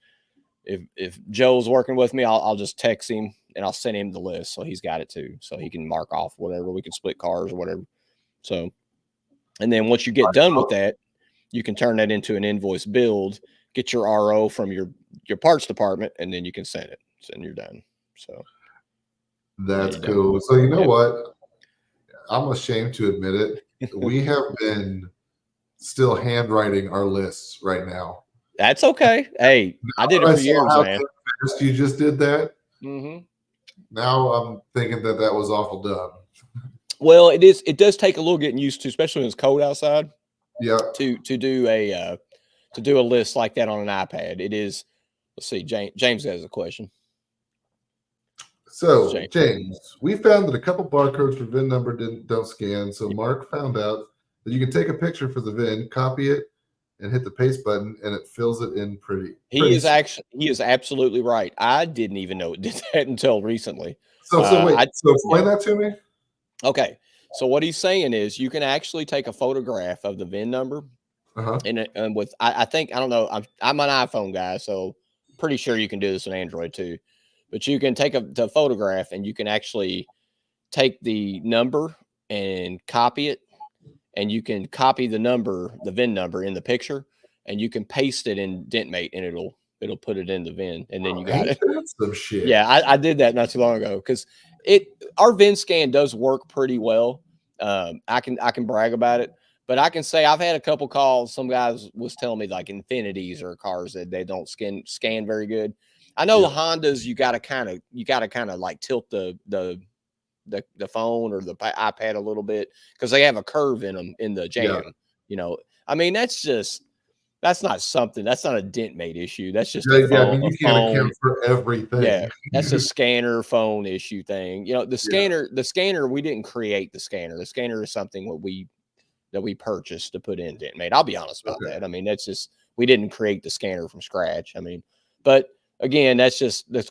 Joe's working with me, I'll just text him and I'll send him the list. So he's got it too. So he can mark off whatever. We can split cars or whatever. So, and then once you get done with that, you can turn that into an invoice build, get your RO from your parts department, and then you can send it. And you're done. So that's cool. So you know what? I'm ashamed to admit it. We have been still handwriting our lists right now. That's okay. Hey, I did it for years, man. You just did that. Mm-hmm. Now I'm thinking that was awful dumb. Well, it is. It does take a little getting used to, especially when it's cold outside. Yeah. To do a list like that on an iPad, it is. Let's see. James has a question. So James, we found that a couple barcodes for VIN number don't scan. So Mark found out that you can take a picture for the VIN, copy it, and hit the paste button, and it fills it in pretty. He is absolutely right. I didn't even know it did that until recently. So explain that to me. Okay. So what he's saying is you can actually take a photograph of the VIN number, and with I think I don't know. I'm an iPhone guy, so pretty sure you can do this on Android too. But you can take the photograph and you can actually take the number and copy it. And you can copy the VIN number in the picture, and you can paste it in Dentmate, and it'll put it in the VIN, and then you got it. That's some shit. Yeah, I did that not too long ago because our VIN scan does work pretty well. I can brag about it, but I can say I've had a couple calls. Some guys was telling me like Infinities or cars that they don't scan very good. I know the Hondas you got to kind of like tilt the phone or the iPad a little bit because they have a curve in them in the jam. You know, I mean that's not a Dentmate issue. That's just I mean, you can't account for everything. Yeah, that's a scanner phone issue thing. You know, the scanner we didn't create the scanner. The scanner is something that we purchased to put in Dentmate. I'll be honest about that. I mean, we didn't create the scanner from scratch. I mean, but again, that's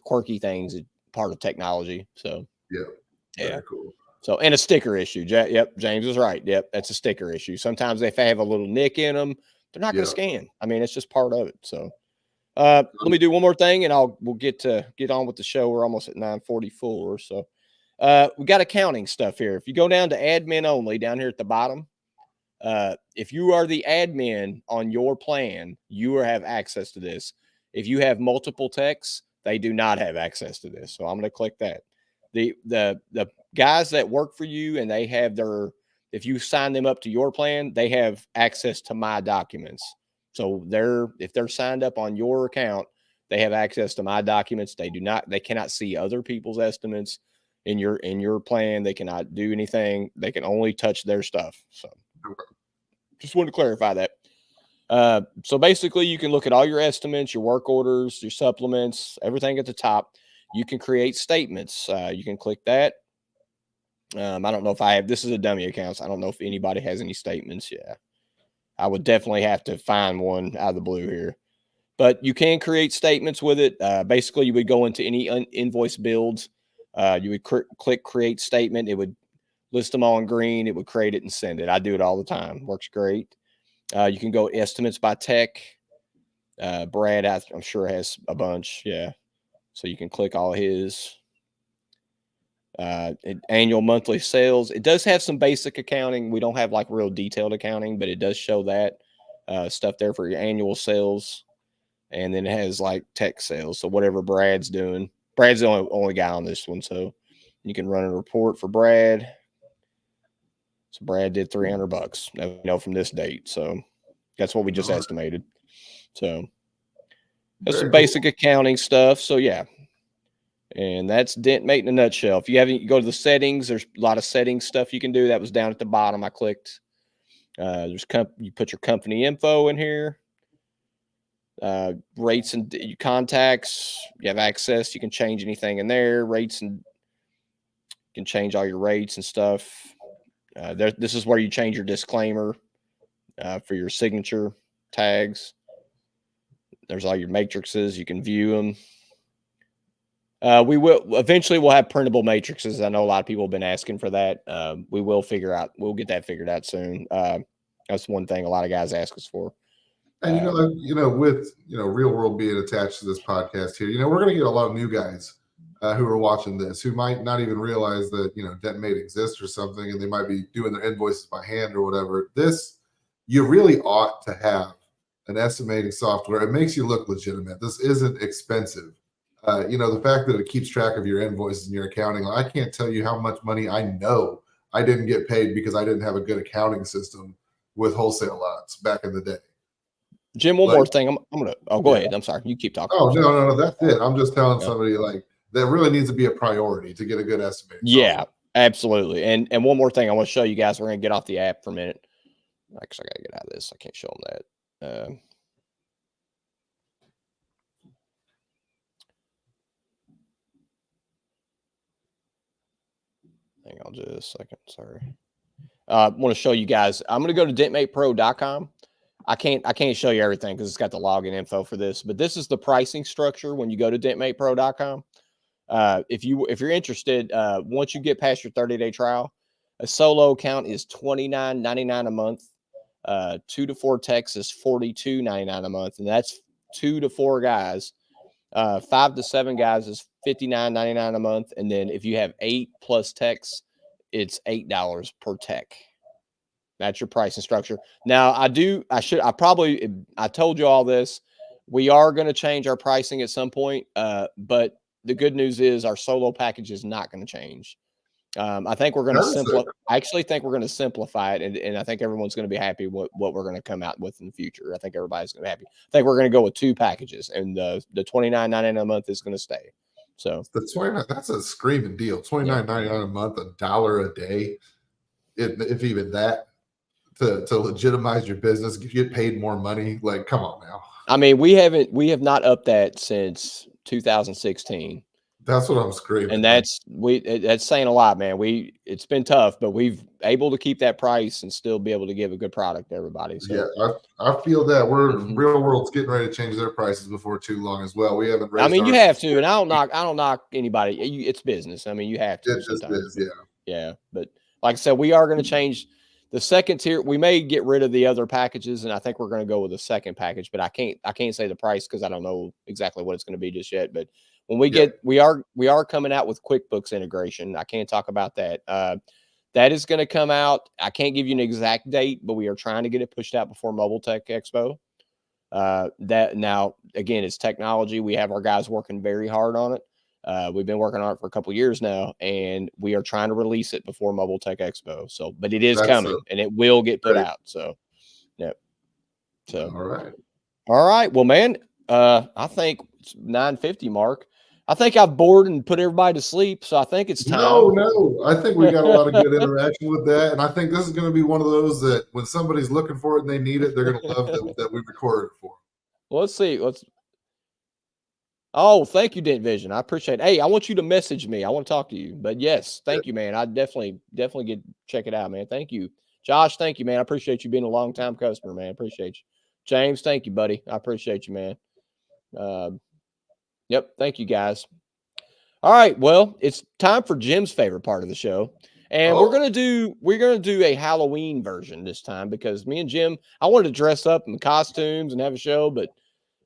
quirky things, part of technology. So yeah. Yeah. Cool. So, and a sticker issue. Yep. James was right. Yep. That's a sticker issue. Sometimes if they have a little nick in them, they're not going to scan. I mean, it's just part of it. So, let me do one more thing and we'll get on with the show. We're almost at 9:44. So, we got accounting stuff here. If you go down to admin only down here at the bottom, if you are the admin on your plan, you have access to this. If you have multiple techs, they do not have access to this. So I'm going to click that. The guys that work for you and they have if you sign them up to your plan, they have access to my documents. So if they're signed up on your account, they have access to my documents. They cannot see other people's estimates in your plan. They cannot do anything. They can only touch their stuff. So just wanted to clarify that. So basically you can look at all your estimates, your work orders, your supplements, everything at the top. You can create statements. You can click that. I don't know if this is a dummy account. So I don't know if anybody has any statements. Yeah, I would definitely have to find one out of the blue here, but you can create statements with it. Basically you would go into any invoice builds. You would click create statement. It would list them all in green. It would create it and send it. I do it all the time. Works great. You can go estimates by tech. Brad, I'm sure has a bunch. Yeah. So you can click all his annual monthly sales. It does have some basic accounting. We don't have like real detailed accounting, but it does show that stuff there for your annual sales. And then it has like tech sales. So whatever Brad's doing, Brad's the only guy on this one. So you can run a report for Brad. So Brad did $300, from this date. So that's what we just estimated. So that's some basic accounting stuff. So yeah. And that's Dentmate in a nutshell. If you haven't, you go to the settings. There's a lot of settings stuff you can do. That was down at the bottom. I clicked. You put your company info in here. Rates and contacts. You have access. You can change anything in there. Rates, and you can change all your rates and stuff. This is where you change your disclaimer for your signature tags. There's all your matrices. You can view them. We'll have printable matrices. I know a lot of people have been asking for that. We'll get that figured out soon. That's one thing a lot of guys ask us for. And with Real World being attached to this podcast here, we're going to get a lot of new guys who are watching this who might not even realize that Dentmate exists or something, and they might be doing their invoices by hand or whatever. You really ought to have an estimating software. It makes you look legitimate. This isn't expensive. The fact that it keeps track of your invoices and your accounting, I can't tell you how much money I know I didn't get paid because I didn't have a good accounting system with wholesale lots back in the day. Jim, one more thing. I'm gonna. Oh, go ahead. I'm sorry. You keep talking. Oh, no. That's it. I'm just telling somebody that really needs to be a priority to get a good estimate. Yeah, absolutely. And one more thing I want to show you guys. We're gonna get off the app for a minute. Actually, I gotta get out of this. I can't show them that. Hang on just a second. Sorry. I want to show you guys. I'm going to go to dentmatepro.com. I can't show you everything because it's got the login info for this, but this is the pricing structure when you go to dentmatepro.com. If you're interested, once you get past your 30-day trial, a solo account is $29.99 a month. 2 to 4 techs is $42.99 a month, and that's 2 to 4 guys. 5 to 7 guys is $59.99 a month, and then if you have 8+ techs, it's $8 per tech. That's your pricing structure. Now, I told you all this. We are going to change our pricing at some point, but the good news is our solo package is not going to change. I think we're going to simplify. I actually think we're going to simplify it, and I think everyone's going to be happy with what we're going to come out with in the future. I think everybody's going to be happy. I think we're going to go with 2 packages, and the $29.99 a month is going to stay. So that's a screaming deal. $29.99 a month, $1 a day, if even that, to legitimize your business, get paid more money. Like, come on now. I mean, we have not upped that since 2016. That's what I'm screaming. And that's saying a lot, man. It's been tough, but we've able to keep that price and still be able to give a good product to everybody. So yeah, I feel that Real World's getting ready to change their prices before too long as well. We haven't raised. I mean, you have to, and I don't knock anybody. It's business. I mean, you have to. It just is, yeah. But like I said, we are going to change the second tier. We may get rid of the other packages, and I think we're going to go with the second package. But I can't say the price because I don't know exactly what it's going to be just yet. But when we are coming out with QuickBooks integration. I can't talk about that. That is going to come out. I can't give you an exact date, but we are trying to get it pushed out before Mobile Tech Expo. That now again, it's technology. We have our guys working very hard on it. We've been working on it for a couple of years now, and we are trying to release it before Mobile Tech Expo. So, but it is coming, and it will get put out. So, yeah. So, all right. Well, man, I think it's 9:50 mark. I think I've bored and put everybody to sleep, so I think it's time. No. I think we got a lot of good interaction with that, and I think this is going to be one of those that when somebody's looking for it and they need it, they're going to love that we recorded it for them. Well, let's see. Oh, thank you, Dent Vision. I appreciate it. Hey, I want you to message me. I want to talk to you. But yes, thank you, man. I definitely check it out, man. Thank you. Josh, thank you, man. I appreciate you being a long-time customer, man. I appreciate you. James, thank you, buddy. I appreciate you, man. Yep. Thank you, guys. All right. Well, it's time for Jim's favorite part of the show. And we're going to do a Halloween version this time because me and Jim, I wanted to dress up in costumes and have a show, but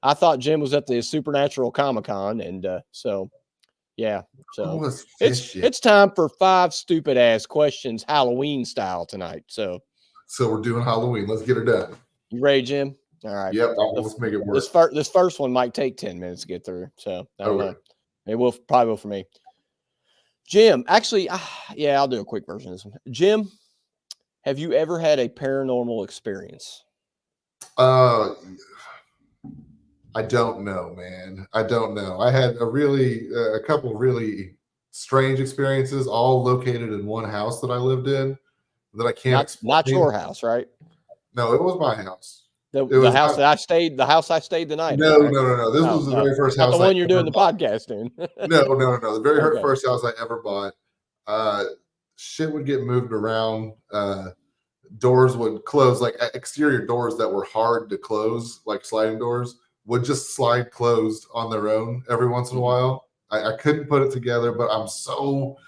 I thought Jim was at the Supernatural Comic-Con. And so, yeah. So it's time for 5 stupid ass questions, Halloween style tonight. So we're doing Halloween. Let's get her done. You ready, Jim? All right. Yep. Let's make it work. This first one might take 10 minutes to get through. So I don't know. It probably will for me. Jim, actually, I'll do a quick version of this one. Jim, have you ever had a paranormal experience? I don't know, man. I don't know. I had a couple really strange experiences, all located in one house that I lived in that I can't. Not your house, right? No, it was my house. The house I stayed the night. No. This was the very first house. Not the one you're doing the podcast in. No. The very first house I ever bought. Shit would get moved around. Doors would close, like exterior doors that were hard to close, like sliding doors, would just slide closed on their own every once in a while. I couldn't put it together, but I'm so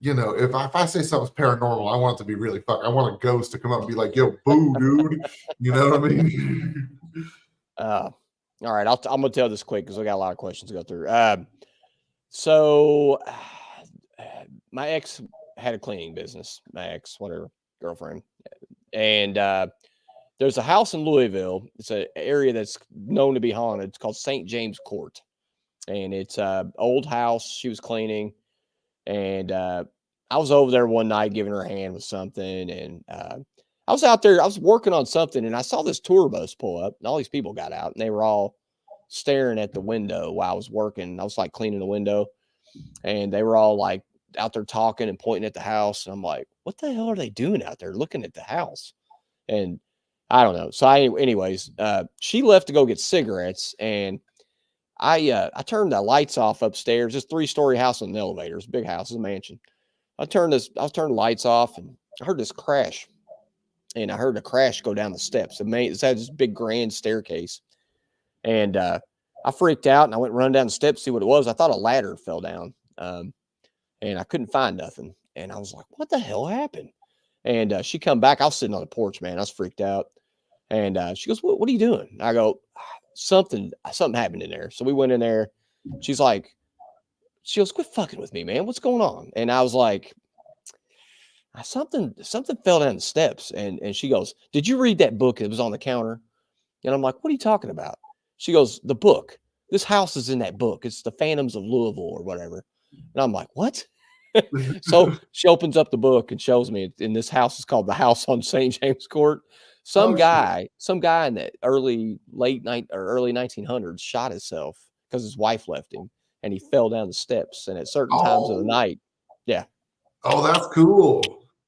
if I say something's paranormal, I want it to be really I want a ghost to come up and be like, yo, boo, dude. You know what I mean? All right. I'm going to tell this quick because I got a lot of questions to go through. So my ex had a cleaning business, girlfriend. And there's a house in Louisville. It's an area that's known to be haunted. It's called St. James Court. And it's an old house she was cleaning. And I was over there one night giving her a hand with something. And I was out there. I was working on something. And I saw this tour bus pull up. And all these people got out. And they were all staring at the window while I was working. I was like cleaning the window. And they were all like out there talking and pointing at the house. And I'm like, what the hell are they doing out there looking at the house? And I don't know. So anyways, she left to go get cigarettes. And I turned the lights off upstairs. This 3-story house with an elevator. It's a big house. It's a mansion. I turned the lights off and I heard this crash. And I heard a crash go down the steps. It had this big grand staircase. And I freaked out and I went run down the steps to see what it was. I thought a ladder fell down. And I couldn't find nothing. And I was like, what the hell happened? And she come back. I was sitting on the porch, man. I was freaked out. And she goes, what are you doing? I go, something happened in there. So we went in there. She goes, quit fucking with me, man. What's going on? And I was like, something fell down the steps. And she goes, did you read that book that was on the counter? And I'm like, what are you talking about? She goes, the book. This house is in that book. It's The Phantoms of Louisville or whatever. And I'm like, what? So she opens up the book and shows me. And this house is called The House on St. James Court. Some guy in the early 1900s shot himself because his wife left him and he fell down the steps. And at certain times of the night. Yeah. Oh, that's cool.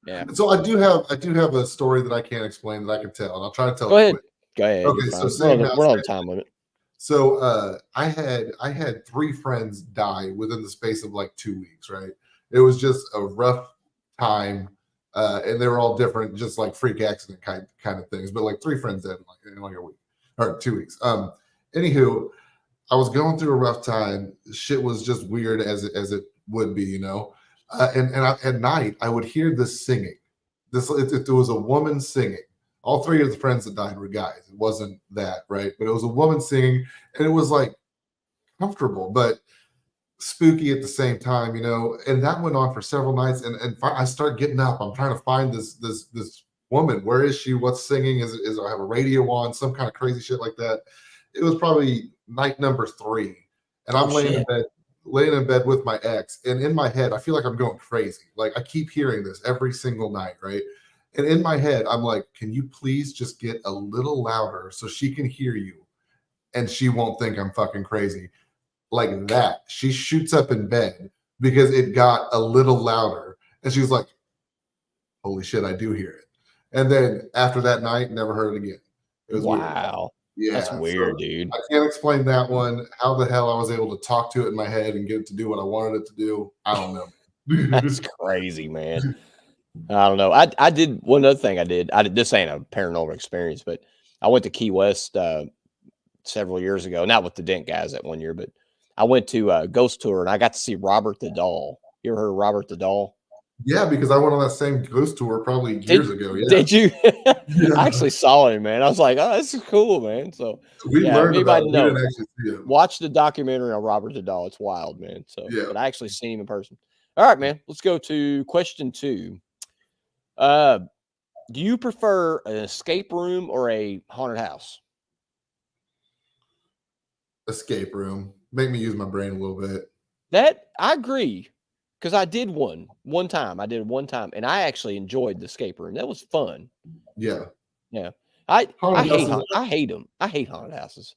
Yeah. So I do have a story that I can't explain that I can tell. And I'll try to tell Go it ahead. quick. Go ahead. Okay. So we're on a time limit. So I had 3 friends die within the space of like 2 weeks, right? It was just a rough time. And they were all different, just like freak accident kind of things. But like 3 friends dead in like a week or 2 weeks. Anywho, I was going through a rough time. Shit was just weird as it would be, you know. At night I would hear this singing. It was a woman singing. All 3 of the friends that died were guys. It wasn't that, right? But it was a woman singing, and it was like comfortable, but spooky at the same time, you know. And that went on for several nights. And I start getting up. I'm trying to find this woman. Where is she? What's singing? Is I have a radio on? Some kind of crazy shit like that. It was probably night number 3, and I'm laying in bed with my ex, and in my head I feel like I'm going crazy. Like I keep hearing this every single night, right? And in my head I'm like, can you please just get a little louder so she can hear you and she won't think I'm fucking crazy? Like that. She shoots up in bed because it got a little louder, and she was like, holy shit, I do hear it. And then after that night, never heard it again. It was Wow. weird. That's weird, dude. I can't explain that one. How the hell I was able to talk to it in my head and get it to do what I wanted it to do, I don't know. That's crazy, man. I don't know. I did one other thing. I did. This ain't a paranormal experience, but I went to Key West several years ago. Not with the Dent guys that one year, but I went to a ghost tour and I got to see Robert the Doll. You ever heard of Robert the Doll? Yeah, because I went on that same ghost tour probably years ago. Yeah. Did you? Yeah. I actually saw him, man. I was like, oh, this is cool, man. So we learned about it. We didn't actually see him. Watch the documentary on Robert the Doll. It's wild, man. So, yeah. But I actually seen him in person. All right, man. Let's go to question 2. Do you prefer an escape room or a haunted house? Escape room. Make me use my brain a little bit. That I agree, because I did one time. I did it one time, and I actually enjoyed the escape room. That was fun. Yeah. Yeah. I hate them. I hate haunted houses.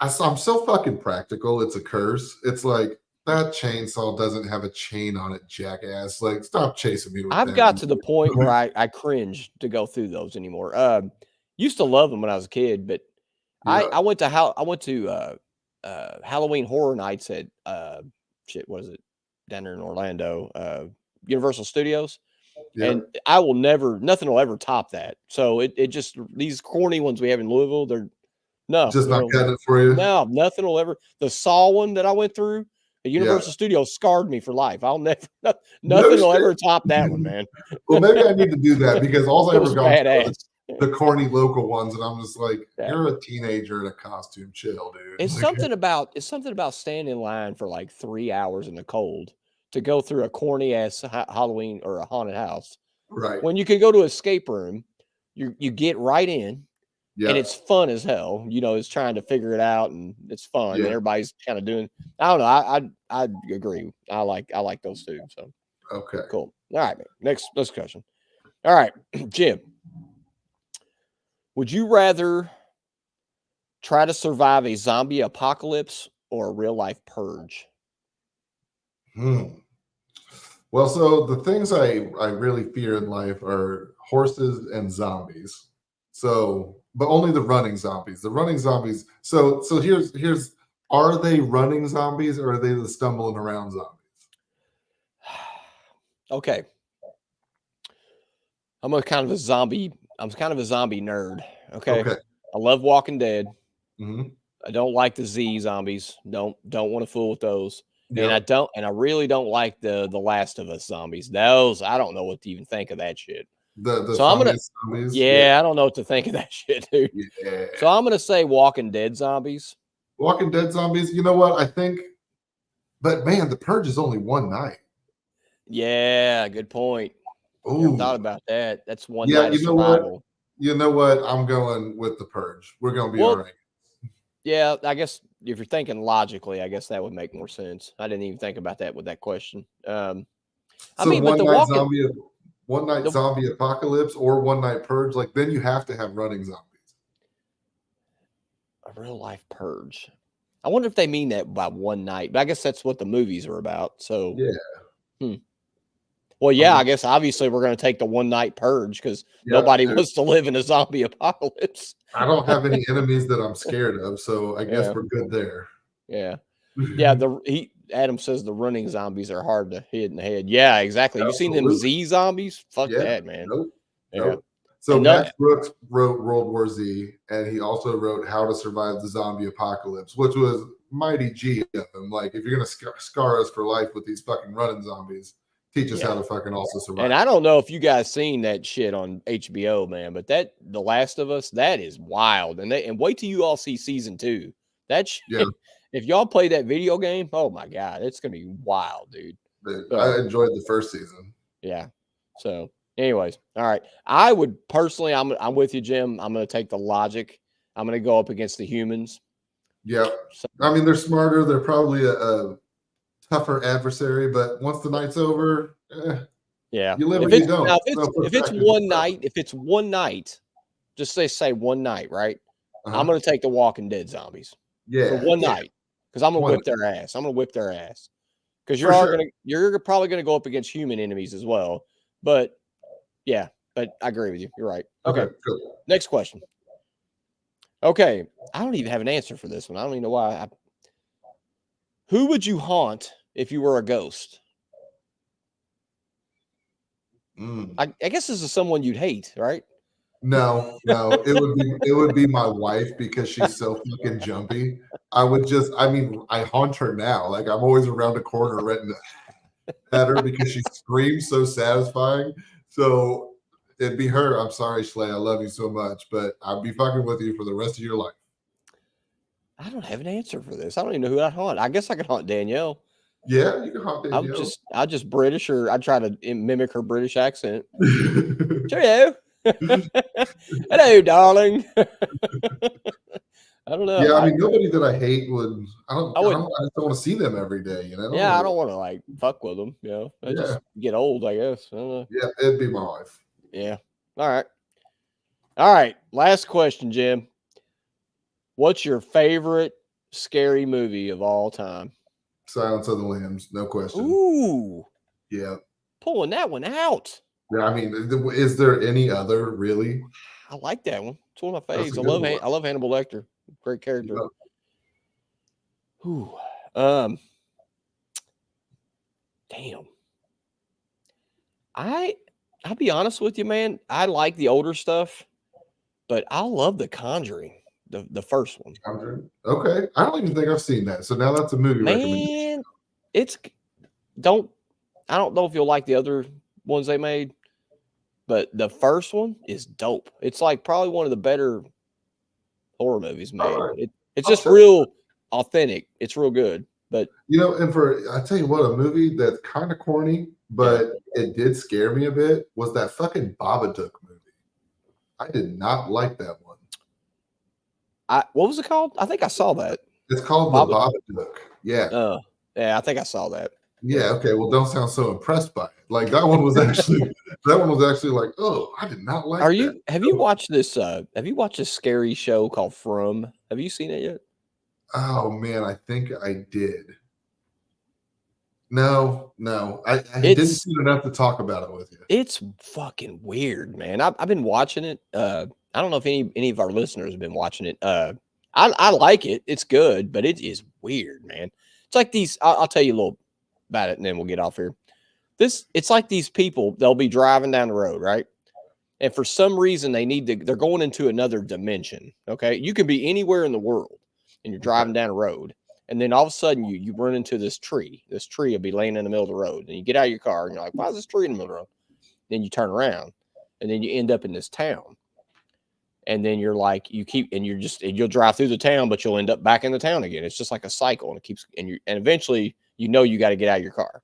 I'm so fucking practical. It's a curse. It's like, that chainsaw doesn't have a chain on it, jackass. Like, stop chasing me with I've that. got to the point where I cringe to go through those anymore. Used to love them when I was a kid, but yeah. I went to Halloween Horror Nights at what is it down there in Orlando, Universal Studios. Yeah. And nothing will ever top that. So it just, these corny ones we have in Louisville, they're not cutting it for you. No, nothing will ever. The Saw one that I went through at Universal Studios scarred me for life. I'll never, nothing will ever top that one, man. Well, maybe I need to do that, because all I ever got was the corny local ones, and I'm just like, you're a teenager in a costume, chill, dude. It's something about standing in line for like 3 hours in the cold to go through a corny ass Halloween or a haunted house. Right. When you can go to an escape room, you get right in. Yeah. And it's fun as hell. You know, it's trying to figure it out, and it's fun. Yeah. And everybody's kind of doing. I don't know. I agree. I like those two. So okay, cool. All right, man. Next question. All right, Jim. Would you rather try to survive a zombie apocalypse or a real life purge? Well, so the things I really fear in life are horses and zombies. So, but only the running zombies. The running zombies. So here's are they running zombies, or are they the stumbling around zombies? Okay. I'm kind of a zombie nerd. Okay. I love Walking Dead. Mm-hmm. I don't like the Z zombies. Don't want to fool with those. Yep. And I really don't like the Last of Us zombies. Those, I don't know what to even think of that shit. So I'm gonna zombies? Yeah, I don't know what to think of that shit, dude. Yeah. So I'm gonna say Walking Dead zombies. Walking Dead zombies. You know what? I think, but man, the purge is only one night. Yeah, good point. Ooh. I thought about that. That's one night of survival. You know what? I'm going with the purge. We're gonna be all right. Yeah, I guess if you're thinking logically, I guess that would make more sense. I didn't even think about that with that question. I mean, but one night zombie apocalypse or one night purge, like then you have to have running zombies. A real life purge. I wonder if they mean that by one night, but I guess that's what the movies are about. So yeah. Well, yeah, I guess obviously we're going to take the one night purge because nobody wants to live in a zombie apocalypse. I don't have any enemies that I'm scared of, so I guess we're good there. Yeah. Yeah, Adam says the running zombies are hard to hit in the head. Yeah, exactly. You seen them Z zombies? Fuck that, man. Nope. So Max Brooks wrote World War Z, and he also wrote How to Survive the Zombie Apocalypse, which was mighty G of him. Like, if you're gonna scar us for life with these fucking running zombies, teach us how to fucking also survive. And I don't know if you guys seen that shit on HBO, man, but that The Last of Us, that is wild. And wait till you all see season 2. That shit, if y'all play that video game, oh my god, it's gonna be wild, dude. I enjoyed the first season. Yeah. So, anyways, all right. I would personally, I'm with you, Jim. I'm gonna take the logic. I'm gonna go up against the humans. Yeah. So, I mean, they're smarter. They're probably a tougher adversary, but once the night's over, you live or you don't. Now, if it's one night, just say one night, right? I'm gonna take the Walking Dead zombies. For one night, because I'm gonna whip their ass. I'm gonna whip their ass because you're probably gonna go up against human enemies as well. But yeah, but I agree with you. You're right. Okay, cool. Next question. Okay, I don't even have an answer for this one. I don't even know why. Who would you haunt if you were a ghost? I guess this is someone you'd hate, right? No, it would be my wife because she's so fucking jumpy. I haunt her now. Like, I'm always around a corner renting at her because she screams so satisfying. So it'd be her. I'm sorry, Schley. I love you so much, but I'll be fucking with you for the rest of your life. I don't have an answer for this. I don't even know who I'd haunt. I guess I could haunt Danielle. Yeah, you can haunt Danielle. I'm just British, or I try to mimic her British accent. Cheerio. Hello, darling. I don't know. Yeah, I mean, nobody that I hate would. I just don't want to see them every day. You know. Yeah, I don't want to like fuck with them. You know, I just get old, I guess. I don't know. Yeah, it'd be my wife. Yeah. All right. Last question, Jim. What's your favorite scary movie of all time? Silence of the Lambs, no question. Ooh. Yeah. Pulling that one out. Yeah, I mean, is there any other really? I like that one. It's one of my faves. I love Hannibal Lecter. Great character. Yeah. Ooh. Damn. I'll be honest with you, man. I like the older stuff, but I love The Conjuring, the first one. Conjuring? Okay. I don't even think I've seen that. So now that's a movie recommendation. I don't know if you'll like the other ones they made, but the first one is dope. It's like probably one of the better horror movies made. Right. It's just real authentic. It's real good. But and I tell you what, a movie that's kind of corny, but it did scare me a bit, was that fucking Babadook movie. I did not like that one. What was it called? I think I saw that. It's called The Babadook. Yeah. Yeah, I think I saw that. Yeah. Okay. Well, don't sound so impressed by it. Like, that one was actually like, oh, I did not like. Have you watched this? Have you watched a scary show called From? Have you seen it yet? Oh man, I think I did. No, I didn't see enough to talk about it with you. It's fucking weird, man. I've been watching it. I don't know if any of our listeners have been watching it. I like it. It's good, but it is weird, man. It's like these. I'll tell you a little about it, and then we'll get off here. It's like these people. They'll be driving down the road, right? And for some reason, they're going into another dimension. Okay, you can be anywhere in the world, and you're driving down the road, and then all of a sudden you run into this tree. This tree will be laying in the middle of the road, and you get out of your car, and you're like, "Why is this tree in the middle of the road?" Then you turn around, and then you end up in this town. And then you're like, you'll drive through the town, but you'll end up back in the town again. It's just like a cycle, and it keeps, and eventually you got to get out of your car.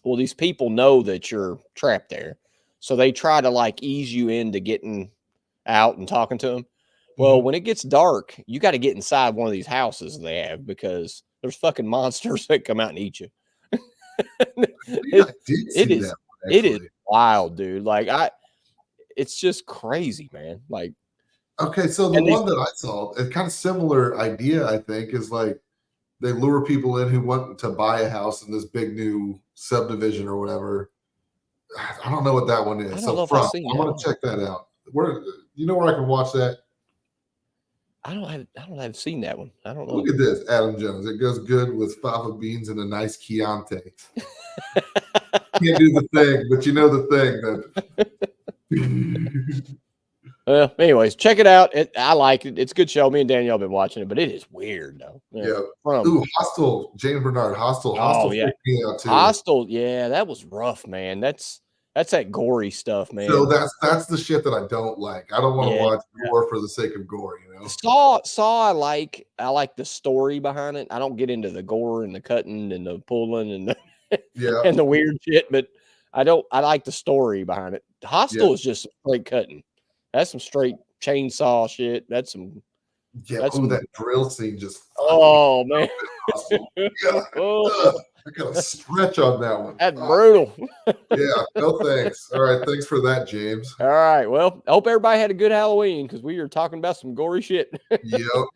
Well, these people know that you're trapped there. So they try to like ease you into getting out and talking to them. Well, when it gets dark, you got to get inside one of these houses they have, because there's fucking monsters that come out and eat you. It is wild, dude. Like, it's just crazy, man. Like, okay, so the one that I saw, a kind of similar idea, I think, is like they lure people in who want to buy a house in this big new subdivision or whatever, I don't know what that one I is. don't So know if from I've seen I'm that gonna one. check that out. Where you know where I can watch that? I don't have seen that one. I don't know. Look at this, Adam Jones. It goes good with fava beans and a nice Chianti. Can't do the thing, but you know the thing. Well, anyways, check it out. I like it. It's a good show. Me and Danielle have been watching it, but it is weird though. Yeah. From Ooh, Hostel. James Bernard. Hostel. Hostel yeah. freaked me out too. Hostel. Yeah, that was rough, man. That's that gory stuff, man. So that's the shit that I don't like. I don't want to watch gore for the sake of gore, you know. Saw I like the story behind it. I don't get into the gore and the cutting and the pulling and the and the weird shit, but I like the story behind it. Hostel is just straight cutting. That's some straight chainsaw shit. That's some that drill scene just oh man. I got a stretch on that one. That's brutal. Yeah, no thanks. All right, thanks for that, James. All right, well, I hope everybody had a good Halloween because we are talking about some gory shit. Yep. All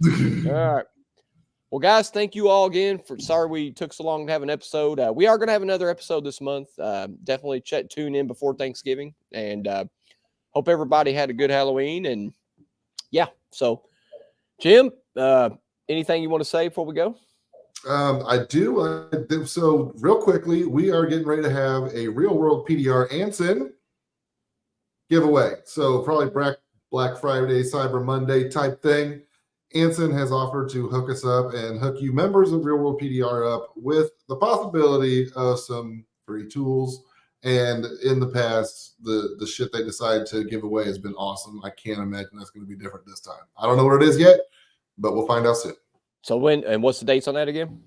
right. Well, guys, thank you all again sorry we took so long to have an episode. We are going to have another episode this month. Definitely tune in before Thanksgiving, and hope everybody had a good Halloween. And yeah, so Jim, anything you want to say before we go? I do. So real quickly, we are getting ready to have a Real World PDR Anson giveaway. So probably Black Friday, Cyber Monday type thing. Anson has offered to hook us up and hook you members of Real World PDR up with the possibility of some free tools. And in the past, the shit they decided to give away has been awesome. I can't imagine that's going to be different this time. I don't know what it is yet, but we'll find out soon. So when and what's the dates on that again?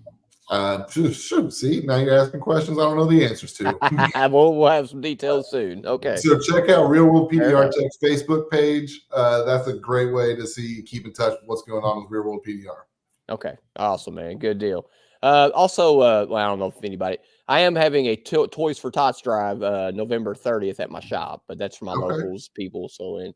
See, now you're asking questions I don't know the answers to. We'll have some details soon. Okay. So check out Real World PDR Tech's Facebook page. That's a great way to keep in touch with what's going on with Real World PDR. Okay. Awesome, man. Good deal. Also, well, I don't know if anybody, I am having a Toys for Tots drive November 30th at my shop, but that's for my locals people. So,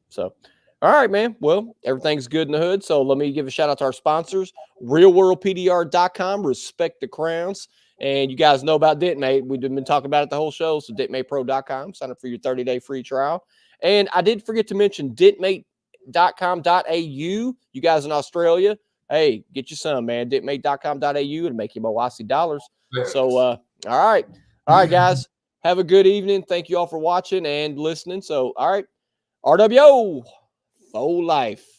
so. All right, man. Well, everything's good in the hood. So let me give a shout out to our sponsors, realworldpdr.com, respect the crowns. And you guys know about Dentmate. We've been talking about it the whole show. So dentmatepro.com, sign up for your 30-day free trial. And I did forget to mention dentmate.com.au. You guys in Australia, hey, get you some, man. Dentmate.com.au and make you more Aussie dollars. So, all right. All right, guys. Have a good evening. Thank you all for watching and listening. So, all right. R.W.O. for life.